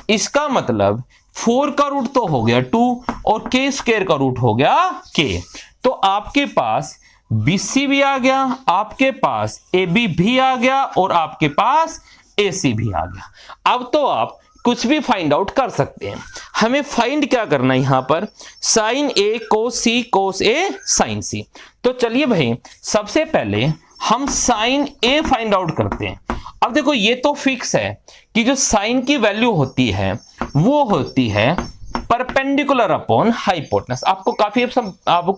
इसका मतलब 4 का रूट तो हो गया 2 और के स्क्वायर का रूट हो गया k। तो आपके पास BC भी आ गया, आपके पास AB भी आ गया और आपके पास AC भी आ गया। अब तो आप कुछ भी फाइंड आउट कर सकते हैं। हमें फाइंड क्या करना है यहां पर? Sine A cos C cos A sine C। तो चलिए भाई सबसे पहले हम साइन A फाइंड आउट करते हैं। अब देखो ये तो फिक्स है कि जो साइन की वैल्यू होती है वो होती है परपेंडिकुलर अपॉन हाइपोटेनस। आपको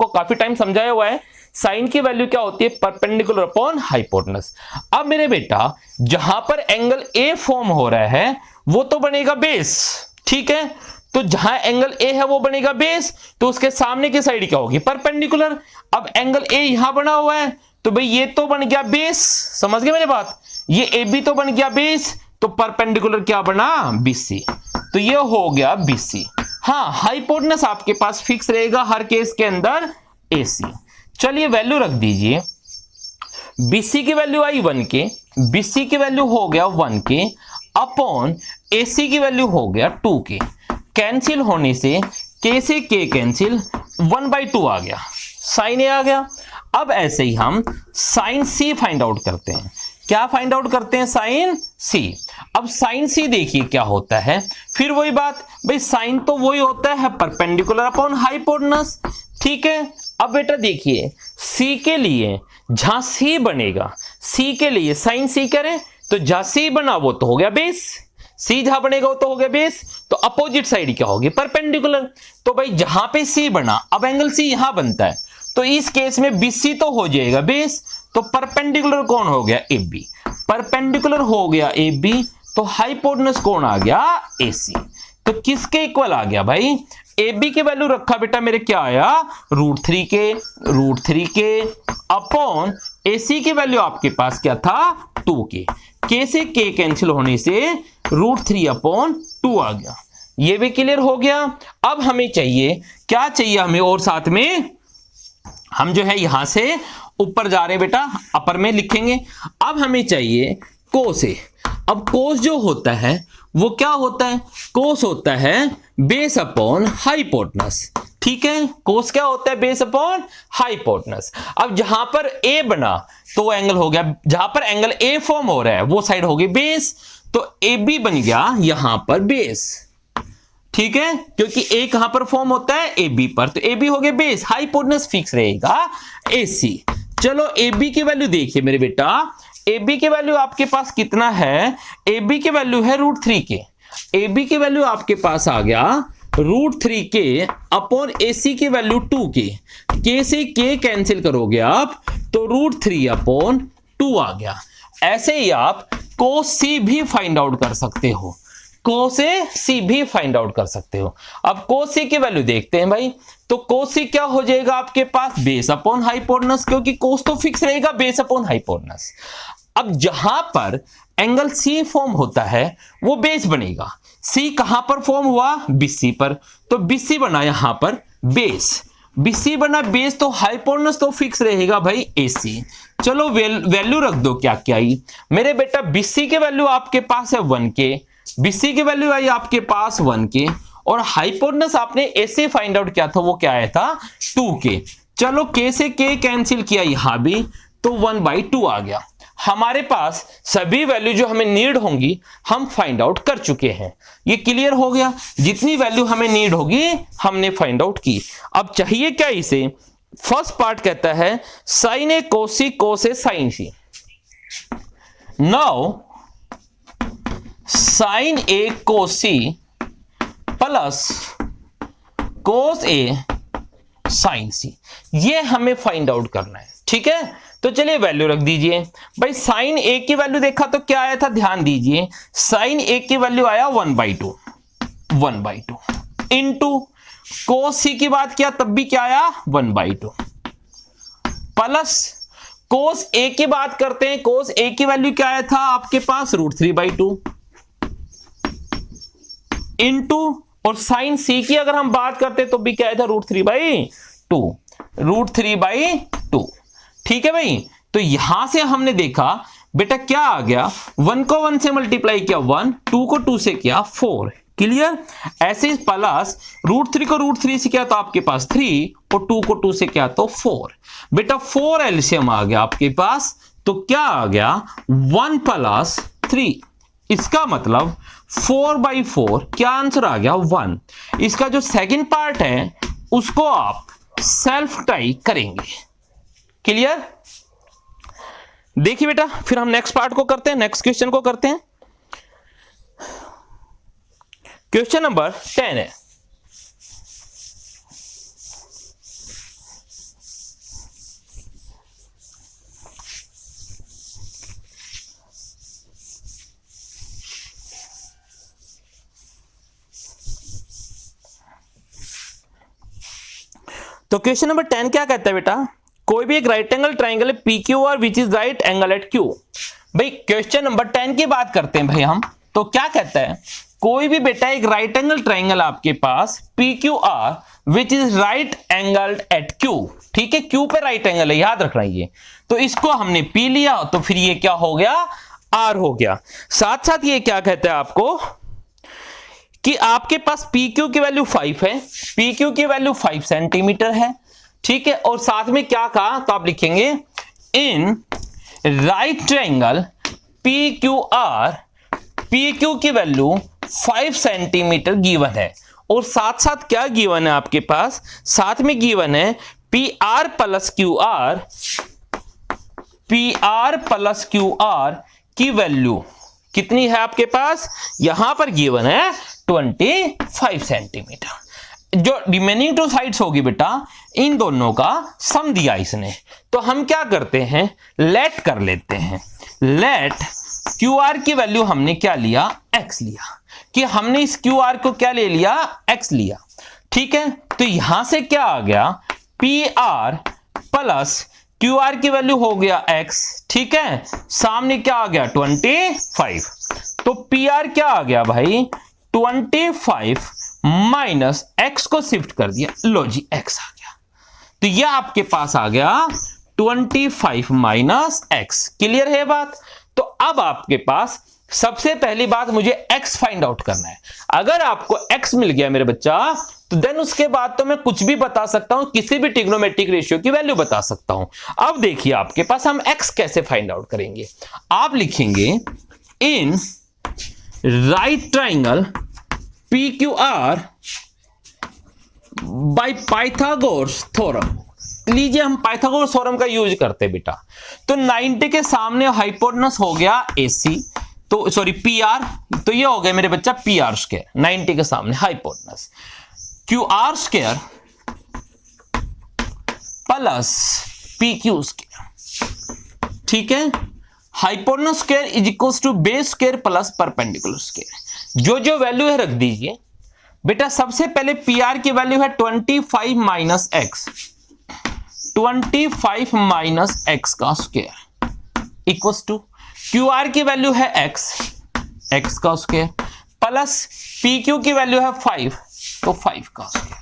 काफी टाइम समझाया हुआ है साइन की वैल्यू क्या होती है? Perpendicular upon hypotenuse. अब मेरे बेटा जहां पर एंगल A फॉर्म हो रहा है वो तो बनेगा बेस। ठीक है, तो जहां एंगल A है वो बनेगा बेस, तो उसके सामने की साइड क्या होगी? परपेंडिकुलर। अब एंगल A यहां बना हुआ है तो भाई ये तो बन गया बेस। समझ गए मेरी बात? ये AB तो बन गया बेस, तो परपेंडिकुलर क्या बना? BC। तो ये हो गया BC। हाँ, हाइपोटेनस आपके पास फिक्स रहेगा हर केस के अंदर AC। चलिए वैल्यू रख दीजिए। BC की वैल्यू आई 1 के, BC की वैल्यू हो गया 1 के अपॉन AC की वैल्यू हो गया 2 के। कैंसिल होने से K से K कैंसिल, 1/2 आ गया, साइन A आ गया। अब ऐसे ही हम साइन C फाइंड आउट करते हैं। क्या फाइंड आउट करते हैं? Sine C। अब साइन C देखिए क्या होता है, फिर वही बात भाई, साइन तो वही होता है परपेंडिकुलर अपॉन हाइपोटेनस। ठीक है, अब बेटा देखिए C के लिए जहां C बनेगा, C के लिए साइन C करें तो जहां C बना वो तो हो गया बेस, C जहां बनेगा वो तो हो गया बेस, तो अपोजिट साइड क्या होगी? परपेंडिकुलर। तो भाई जहां पे C बना, अब एंगल C यहां बनता है, तो इस केस में BC तो हो जाएगा बेस, तो परपेंडिकुलर कौन हो गया? AB। परपेंडिकुलर हो गया AB, तो हाइपोटेनस कौन आ गया? AC। तो किसके इक्वल आ गया भाई? AB की वैल्यू रखा बेटा मेरे, क्या आया? √3 के अपॉन AC की वैल्यू आपके पास क्या था? 2 के। K से K कैंसिल होने से √3 अपॉन 2 आ गया। ये भी क्लियर हो गया। अब हमें चाहिए, क्या चाहिए हमें? और साथ में हम जो है यहां से ऊपर जा रहे हैं बेटा, अपर में लिखेंगे। अब हमें चाहिए कोस A। अब कोस जो होता है वो क्या होता है? कोस होता है बेस अपॉन हाइपोटेनस। ठीक है, कोस क्या होता है? Base upon hypotenuse. अब जहां पर A बना तो एंगल हो गया, जहां पर एंगल A फॉर्म हो रहा है वो साइड होगी बेस, तो AB बन गया यहां पर बेस। ठीक है, क्योंकि A कहां पर फॉर्म होता है? AB पर, तो AB हो गया बेस, हाइपोटेनस फिक्स रहेगा AC। चलो AB की वैल्यू देखिए मेरे बेटा, AB की वैल्यू आपके पास कितना है? AB की वैल्यू है √3 के। AB की वैल्यू आपके पास आ गया √3 के अपॉन AC की वैल्यू 2 के। K से K कैंसिल करोगे आप तो √3 अपॉन 2 आ गया। ऐसे ही आप कोस C भी फाइंड आउट कर सकते हो, कोस C भी फाइंड आउट कर सकते हो। अब कोस C की वैल्यू देखते हैं भाई, तो कोस C क्या हो जाएगा आपके पास? बेस अपॉन हाइपोटेनस, क्योंकि कोस तो फिक्स रहेगा बेस अपॉन हाइपोटेनस। अब जहां पर एंगल C फॉर्म होता है वो बेस बनेगा। C कहां पर फॉर्म हुआ? BC पर, तो BC बना यहां पर बेस, BC बना बेस, तो हाइपोटेनस तो फिक्स रहेगा भाई AC। चलो वैल्यू रख दो क्या क्या आई मेरे बेटा। BC की वैल्यू आपके पास है 1 के, BC की वैल्यू आई आपके पास 1 के, और हाइपोटेनस आपने AC फाइंड आउट किया था वो क्या आया था? 2 के। चलो K से K कैंसिल किया यहां भी, तो 1/2 आ गया। हमारे पास सभी वैल्यू जो हमें नीड होंगी हम फाइंड आउट कर चुके हैं। ये क्लियर हो गया, जितनी वैल्यू हमें नीड होगी हमने फाइंड आउट की। अब चाहिए क्या इसे? फर्स्ट पार्ट कहता है sine A cos C cos A sine C। Now sine A cos C plus cos A sine C, ये हमें फाइंड आउट करना है। ठीक है, तो चलिए वैल्यू रख दीजिए भाई। साइन A की वैल्यू देखा तो क्या आया था? ध्यान दीजिए, साइन A की वैल्यू आया 1/2 इनटू कोस C की बात किया तब भी क्या आया? 1/2 प्लस कोस ए की बात करते हैं, कोस ए की वैल्यू क्या आया था आपके पास, √3/2 इंटू, और साइन सी की अगर हम बात करते तो भी क्या आया था, √3/2 ठीक है भाई। तो यहां से हमने देखा बेटा क्या आ गया, 1 को 1 से मल्टीप्लाई किया 1, 2 को 2 से किया 4, क्लियर। ऐसे ही प्लस √3 को √3 से किया तो आपके पास 3, और 2 को 2 से किया तो 4, बेटा 4 एलसीएम आ गया आपके पास, तो क्या आ गया 1 + 3, इसका मतलब 4/4 क्या आंसर आ गया 1। इसका जो सेकंड पार्ट है उसको आप सेल्फ टाई करेंगे, क्लियर। देखिए बेटा फिर हम नेक्स्ट पार्ट को करते हैं, नेक्स्ट क्वेश्चन को करते हैं। क्वेश्चन नंबर 10 है, तो क्वेश्चन नंबर 10 क्या कहता है बेटा, कोई भी एक राइट एंगल ट्राइंगल है PQR which is right angle at Q। भाई क्वेश्चन नंबर 10 की बात करते हैं भाई हम, तो क्या कहता है, कोई भी बेटा एक राइट एंगल ट्राइंगल आपके पास PQR which is right angle at Q, ठीक है, Q पे राइट एंगल है, याद रखना ये। तो इसको हमने P लिया तो फिर ये क्या हो गया, R हो गया। साथ साथ ये क्या कहता है आपको कि आपके पास PQ की वैल्यू 5 है, PQ की वैल्यू 5 सेंटीमीटर है, ठीक है, और साथ में क्या कहा, तो आप लिखेंगे इन राइट ट्रायंगल PQR, PQ की वैल्यू 5 सेंटीमीटर गिवन है, और साथ साथ क्या गिवन है आपके पास, साथ में गिवन है PR + QR, PR + QR की वैल्यू कितनी है आपके पास, यहां पर गिवन है 25 सेंटीमीटर। जो रिमेनिंग 2 साइड्स होगी बेटा, इन दोनों का सम दिया इसने, तो हम क्या करते हैं, लेट कर लेते हैं। लेट QR की वैल्यू हमने क्या लिया, X लिया, कि हमने इस QR को क्या ले लिया, X लिया, ठीक है। तो यहां से क्या आ गया, PR + QR की वैल्यू हो गया X, ठीक है, सामने क्या आ गया 25, तो PR क्या आ गया भाई 25 माइनस X को शिफ्ट कर दिया, लो जी X आ गया, तो यह आपके पास आ गया 25 माइनस X, क्लियर है बात। तो अब आपके पास सबसे पहली बात मुझे X फाइंड आउट करना है। अगर आपको X मिल गया मेरे बच्चा, तो देन उसके बाद तो मैं कुछ भी बता सकता हूं, किसी भी ट्रिग्नोमेट्रिक रेशियो की वैल्यू बता सकता हूं। अब देखिए आपके पास हम X कैसे फाइंड आउट करेंगे, आप लिखेंगे इन right triangle PQR by Pythagoras theorem. लीजिए हम पाइथागोरस थ्योरम का यूज करते हैं बेटा, तो 90 के सामने हाइपोटेनस हो गया AC, तो सॉरी PR, तो ये हो गया मेरे बच्चा PR², 90 के सामने हाइपोटेनस, QR² प्लस PQ², ठीक है। Hypotenuse square is equals to base square plus perpendicular square. जो जो वैल्यू है रख दीजिए बेटा। सबसे पहले PR की वैल्यू है 25 माइनस X, 25 माइनस X का स्क्वायर इक्वल्स टू QR की वैल्यू है X, X का स्क्वायर प्लस PQ की वैल्यू है 5, तो 5 का स्क्वायर।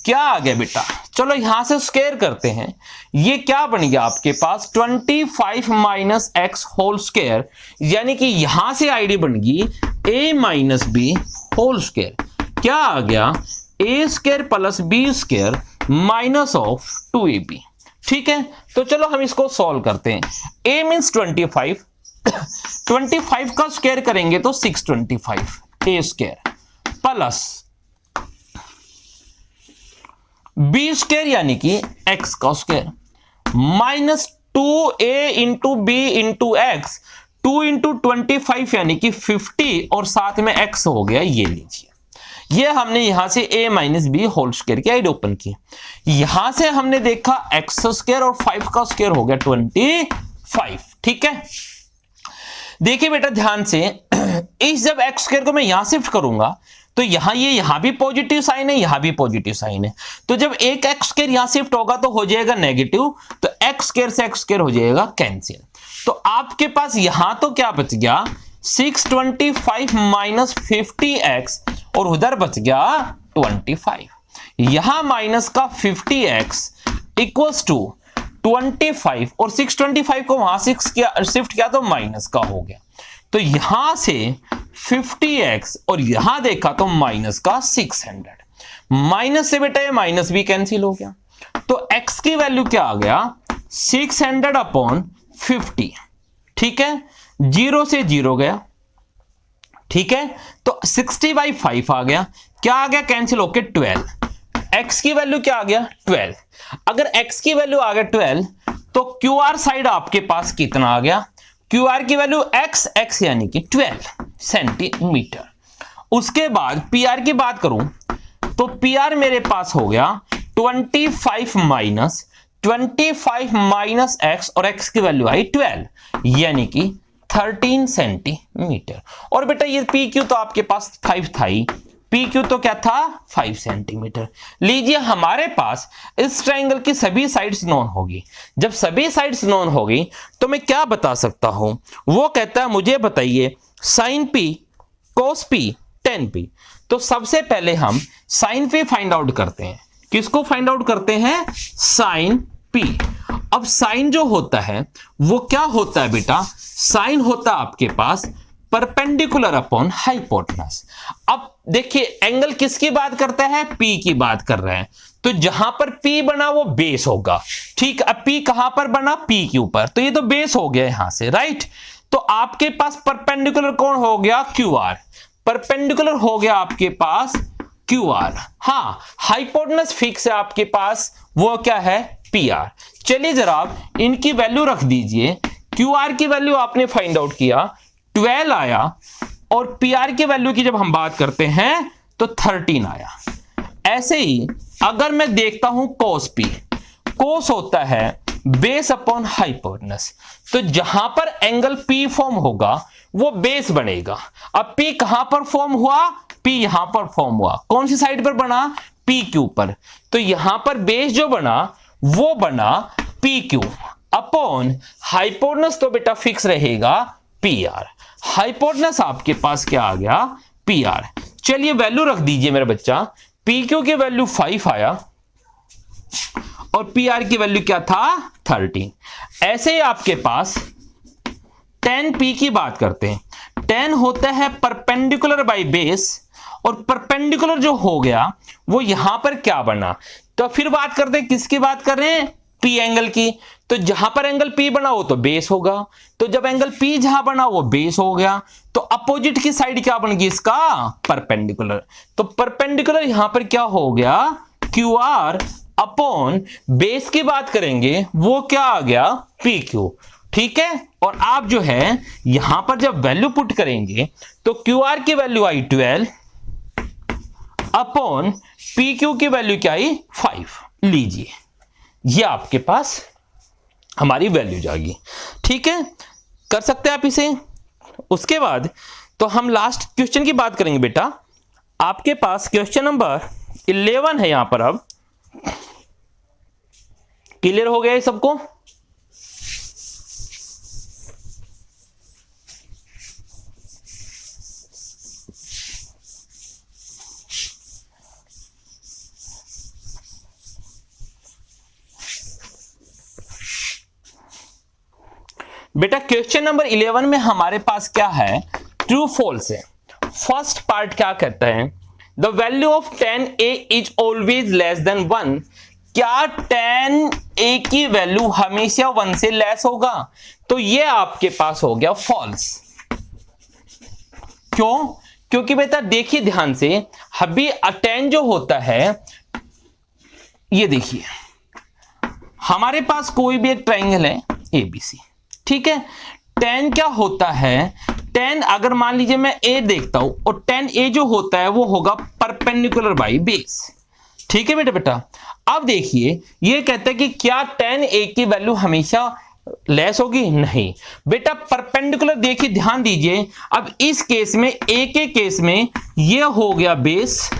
क्या आ गया बेटा, चलो यहां से स्क्वायर करते हैं, ये क्या बन गया आपके पास 25 माइनस X होल स्क्वायर, यानी कि यहां से आईडी बन गई A minus B whole square. क्या आ गया A² plus B² minus of 2AB, ठीक है। तो चलो हम इसको सॉल्व करते हैं। A मींस 25, 25 का स्क्वायर करेंगे तो 625 A² प्लस B² यानी कि X का square minus 2A into B into X, 2 into 25 यानी कि 50, और साथ में X हो गया, ये लीजिए। ये हमने यहां से A minus B whole square की आइड ओपन की, यहां से हमने देखा X² और 5 का स्क्वायर हो गया 25, ठीक है। देखिए बेटा ध्यान से, इस जब एक्स स्क्वायर को मैं यहां शिफ्ट करूंगा तो यहां भी पॉजिटिव साइन है, यहां भी पॉजिटिव साइन है, तो जब एक एक्स स्क्वायर यहां शिफ्ट होगा तो हो जाएगा नेगेटिव, तो एक्स स्क्वायर से एक्स स्क्वायर हो जाएगा कैंसिल। तो आपके पास यहां तो क्या बच गया 625 माइनस 50x और उधर बच गया 25। यहां माइनस का 50x इक्वल्स टू 25 और 625 को वहां शिफ्ट किया तो माइनस का हो गया, तो यहां से 50x और यहां देखा तो माइनस का 600, माइनस से बेटा ये माइनस भी कैंसिल हो गया, तो x की वैल्यू क्या आ गया 600 अपॉन 50, ठीक है, 0 से 0 गया, ठीक है, तो 60/5 आ गया, क्या आ गया कैंसिल होके 12, x की वैल्यू क्या आ गया 12। अगर x की वैल्यू आ गया 12 तो QR साइड आपके पास कितना आ गया, QR की वैल्यू x यानी कि 12 सेंटीमीटर। उसके बाद PR की बात करूं तो PR मेरे पास हो गया 25 माइनस x और x की वैल्यू आई 12 यानी कि 13 सेंटीमीटर। और बेटा ये PQ तो आपके पास 5 था ही, PQ तो क्या था 5 सेंटीमीटर। लीजिए हमारे पास इस ट्रायंगल की सभी साइड्स नोन होगी, जब सभी साइड्स नोन होगी तो मैं क्या बता सकता हूं, वो कहता है मुझे बताइए sin p cos p tan p। तो सबसे पहले हम sin p फाइंड आउट करते हैं, किसको फाइंड आउट करते हैं sin p। अब sin जो होता है वो क्या होता है बेटा, sin होता है आपके पास परपेंडिकुलर अपॉन हाइपोटेनस। अब देखिए एंगल किसकी बात करता है, P की बात कर रहे हैं, तो जहां पर P बना वो बेस होगा, ठीक। अब P कहां पर बना, P के ऊपर, तो ये तो बेस हो गया यहां से, राइट। तो आपके पास परपेंडिकुलर कौन हो गया QR, परपेंडिकुलर हो गया आपके पास QR। हाँ हाइपोटेनस फिक्स है आपके पास, वो क्या है PR। चलिए जरा आप इनकी वैल्यू रख दीजिए, QR की वैल्यू आपने फाइंड आउट किया 12 आया, और PR की वैल्यू की जब हम बात करते हैं तो 13 आया। ऐसे ही अगर मैं देखता हूं cos P, cos होता है बेस अपॉन हाइपोटेनस, तो जहां पर एंगल P फॉर्म होगा वो बेस बनेगा। अब P कहां पर फॉर्म हुआ, P यहां पर फॉर्म हुआ, कौन सी साइड पर बना, P के ऊपर, तो यहां पर बेस जो बना वो बना PQ अपॉन हाइपोटेनस, तो बेटा फिक्स रहेगा PR। हाइपोटेनस आपके पास क्या आ गया PR। चलिए वैल्यू रख दीजिए मेरा बच्चा, PQ की वैल्यू 5 आया और PR की वैल्यू क्या था 13। ऐसे ही आपके पास tan P की बात करते हैं, tan होता है परपेंडिकुलर बाय बेस, और परपेंडिकुलर जो हो गया वो यहां पर क्या बना, तो फिर बात करते हैं किसकी बात कर रहे हैं, P एंगल की, तो जहां पर एंगल P बना वो तो बेस होगा, तो जब एंगल P जहां बना वो बेस हो गया, तो अपोजिट की साइड क्या बन गई इसका परपेंडिकुलर, तो परपेंडिकुलर यहां पर क्या हो गया QR अपॉन बेस की बात करेंगे वो क्या आ गया PQ, ठीक है। और आप जो है यहां पर जब वैल्यू पुट करेंगे तो QR की वैल्यू आई 12 अपॉन PQ की वैल्यू क्या आई 5। लीजिए ये आपके पास हमारी वैल्यू जाएगी, ठीक है, कर सकते हैं आप इसे। उसके बाद तो हम लास्ट क्वेश्चन की बात करेंगे बेटा, आपके पास क्वेश्चन नंबर 11 है यहां पर। अब क्लियर हो गया ये सबको, बेटा क्वेश्चन नंबर 11 में हमारे पास क्या है, ट्रू फॉल्स है। फर्स्ट पार्ट क्या कहता है, the value of tan a is always less than 1। क्या tan a की वैल्यू हमेशा 1 से लेस होगा, तो ये आपके पास हो गया फॉल्स। क्यों, क्योंकि बेटा देखिए ध्यान से, अभी tan जो होता है, ये देखिए हमारे पास कोई भी एक ट्रायंगल है ABC, ठीक है। tan क्या होता है, tan अगर मान लीजिए मैं A देखता हूं, और tan A जो होता है वो होगा परपेंडिकुलर बाय बेस, ठीक है बेटा। अब देखिए ये कहता है कि क्या tan A की वैल्यू हमेशा लेस होगी? नहीं बेटा, परपेंडिकुलर देखिए, ध्यान दीजिए। अब इस केस में, ए के केस में ये हो गया बेस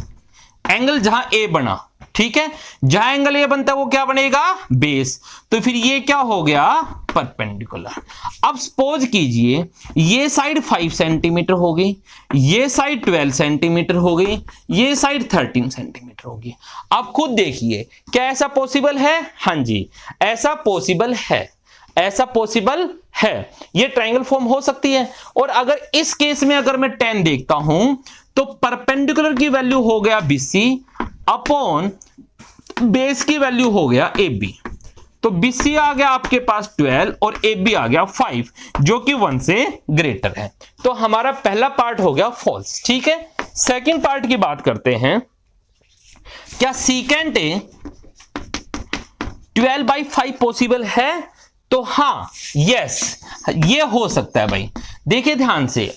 एंगल जहां ए बना, ठीक है, जहां एंगल ए बनता है वो क्या बनेगा? बेस। तो फिर ये क्या हो गया? परपेंडिकुलर। अब सपोज कीजिए ये साइड 5 सेंटीमीटर हो गई, ये साइड 12 सेंटीमीटर हो गई, ये साइड 13 सेंटीमीटर होगी। आप खुद देखिए क्या ऐसा पॉसिबल है? हां जी, ऐसा पॉसिबल है, ऐसा पॉसिबल है, ये ट्रायंगल फॉर्म हो सकती है। और अगर इस केस में अगर मैं 10 देखता हूं तो परपेंडिकुलर की वैल्यू हो गया BC अपॉन बेस की वैल्यू हो गया AB। तो BC आ गया आपके पास 12 और AB आ गया 5 जो कि 1 से ग्रेटर है। तो हमारा पहला पार्ट हो गया फॉल्स, ठीक है। सेकंड पार्ट की बात करते हैं, क्या सीकेंट A 12/5 पॉसिबल है? तो हां, यस, ये हो सकता है भाई। देखिए ध्यान से,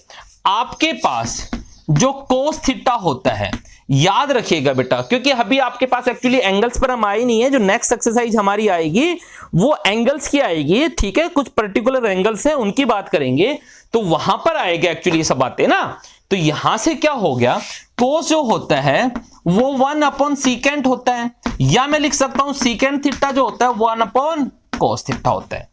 आपके पास जो कोस थीटा होता है, याद रखिएगा बेटा, क्योंकि अभी आपके पास एक्चुअली एंगल्स पर हम आए नहीं है, जो नेक्स्ट एक्सरसाइज हमारी आएगी वो एंगल्स की आएगी, ठीक है, कुछ पर्टिकुलर एंगल्स हैं उनकी बात करेंगे, तो वहां पर आएगा एक्चुअली ये सब बातें ना। तो यहां से क्या हो गया, कोस जो होता है वो 1 अपॉन सीकेंट होता है, या मैं लिख सकता हूं सीकेंट थीटा जो होता है 1 अपॉन कोस थीटा होता है।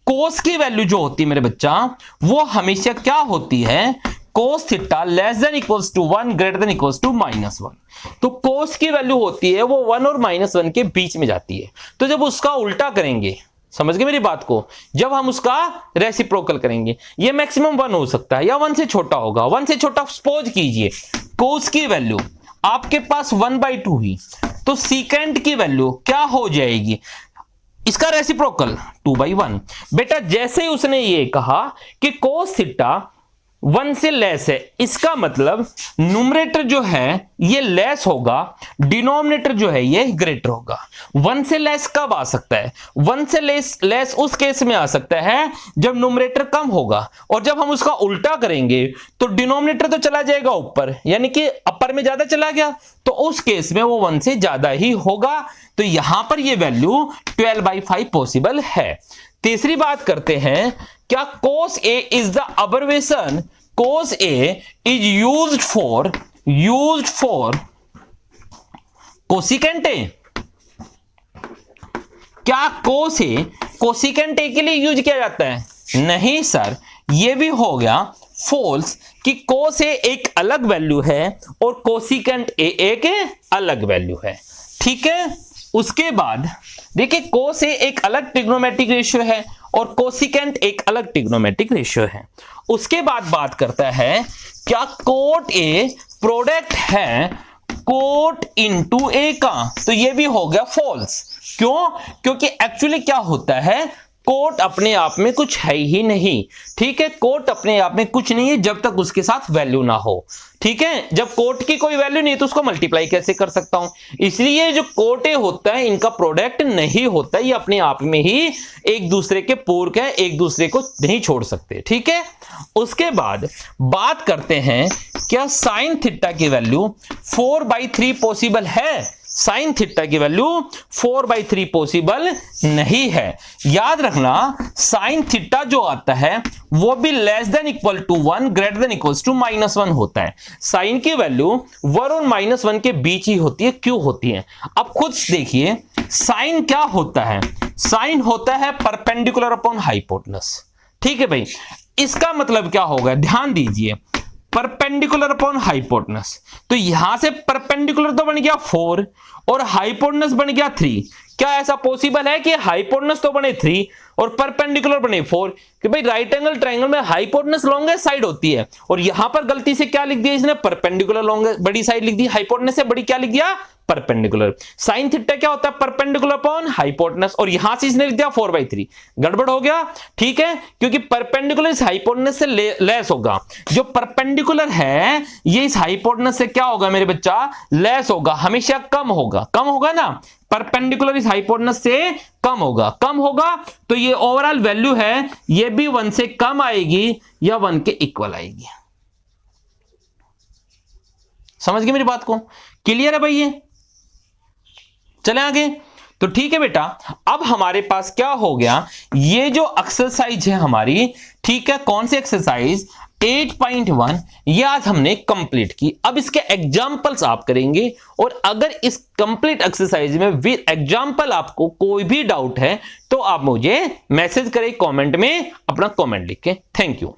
कोस की वैल्यू जो होती है मेरे बच्चा, वो हमेशा क्या होती है? Cos theta less than equals to 1 greater than equals to -1। तो कोस की वैल्यू होती है वो 1 और -1 के बीच में जाती है। तो जब उसका उल्टा करेंगे, समझ गए मेरी बात को, जब हम उसका रेसिप्रोकल करेंगे, ये मैक्सिमम 1 हो सकता है या 1 से छोटा होगा। 1 से छोटा सपोज कीजिए कोस की वैल्यू आपके पास 1/2 हुई, तो सीकेंट की वैल्यू क्या हो जाएगी? इसका रेसिप्रोकल 2/1। बेटा जैसे ही उसने ये कहा कि कोस थीटा 1 से लेस है, इसका मतलब न्यूमरेटर जो है ये लेस होगा, डिनोमिनेटर जो है ये ग्रेटर होगा। 1 से लेस कब आ सकता है? 1 से लेस उस केस में आ सकता है जब न्यूमरेटर कम होगा, और जब हम उसका उल्टा करेंगे तो डिनोमिनेटर तो चला जाएगा ऊपर, यानी कि अपर में ज्यादा चला गया, तो उस केस में वो 1 से ज्यादा ही होगा। तो यहां पर ये वैल्यू 12/5 पॉसिबल है। तीसरी बात करते हैं, क्या cos A is the अबर्वेशन? cos A is used for cosecant A। क्या cos A कोसिकेंट A के लिए यूज किया जाता है? नहीं सर, ये भी हो गया फॉल्स कि cos A एक अलग वैल्यू है और कोसिकेंट A एक अलग वैल्यू है, ठीक है। उसके बाद देखिए cos A एक अलग ट्रिग्नोमेट्रिक रेशियो है और कोसिकेंट एक अलग ट्रिग्नोमेट्रिक रेशियो है। उसके बाद बात करता है, क्या कोट A प्रोडक्ट है कोट इनटू A का? तो ये भी हो गया फॉल्स। क्यों? क्योंकि एक्चुअली क्या होता है, कोट अपने आप में कुछ है ही नहीं, ठीक है। कोट अपने आप में कुछ नहीं है जब तक उसके साथ वैल्यू ना हो, ठीक है। जब कोट की कोई वैल्यू नहीं तो उसको मल्टीप्लाई कैसे कर सकता हूं? इसलिए जो कोट ए होता है इनका प्रोडक्ट नहीं होता, ये अपने आप में ही एक दूसरे के पूरक है, एक दूसरे को नहीं छोड़ सकते, ठीक है। उसके बाद बात करते हैं, क्या साइन थीटा की वैल्यू 4/3 पॉसिबल है? साइन थीटा की वैल्यू 4/3 पॉसिबल नहीं है। याद रखना, साइन थीटा जो आता है वो भी less than equal to 1 greater than equals to -1 होता है। साइन की वैल्यू 1 और -1 के बीच ही होती है। क्यों होती है? अब खुद देखिए, साइन क्या होता है? साइन होता है परपेंडिकुलर अपॉन हाइपोटेनस, ठीक है भाई। इसका मतलब क्या होगा, ध्यान दीजिए, परपेंडिकुलर अपॉन हाइपोटेनस, तो यहां से परपेंडिकुलर तो बन गया 4 और हाइपोटेनस बन गया 3। क्या ऐसा पॉसिबल है कि हाइपोटेनस तो बने 3 और परपेंडिकुलर बने 4? कि भाई राइट एंगल ट्रायंगल में हाइपोटेनस लॉन्गेस्ट साइड होती है, और यहां पर गलती से क्या लिख दिया इसने, परपेंडिकुलर लॉन्गेस्ट बड़ी साइड लिख दी, हाइपोटेनस से बड़ी क्या लिख दिया, परपेंडिकुलर। साइन थीटा क्या होता है, परपेंडिकुलर अपॉन हाइपोटेनस, और यहां से इसने लिख दिया 4/3, गड़बड़ हो गया, ठीक है। क्योंकि परपेंडिकुलर इस हाइपोटेनस से लेस होगा, जो परपेंडिकुलर है ये इस हाइपोटेनस से क्या होगा मेरे बच्चा, लेस होगा, हमेशा कम होगा, कम होगा ना। परपेंडिकुलर इस हाइपोटेनस से कम होगा, कम होगा, तो ये ओवरऑल वैल्यू है ये भी 1 से कम आएगी या 1 के इक्वल आएगी। समझ गए मेरी बात को? क्लियर है भाई? ये चले आगे। तो ठीक है बेटा, अब हमारे पास क्या हो गया, ये जो एक्सरसाइज है हमारी, ठीक है, कौन सी एक्सरसाइज 8.1, ये आज हमने कंप्लीट की। अब इसके एग्जाम्पल्स आप करेंगे, और अगर इस कंप्लीट एक्सरसाइज में विद एग्जाम्पल आपको कोई भी डाउट है तो आप मुझे मैसेज करें, कमेंट में अपना कमेंट लिखें। Thank you.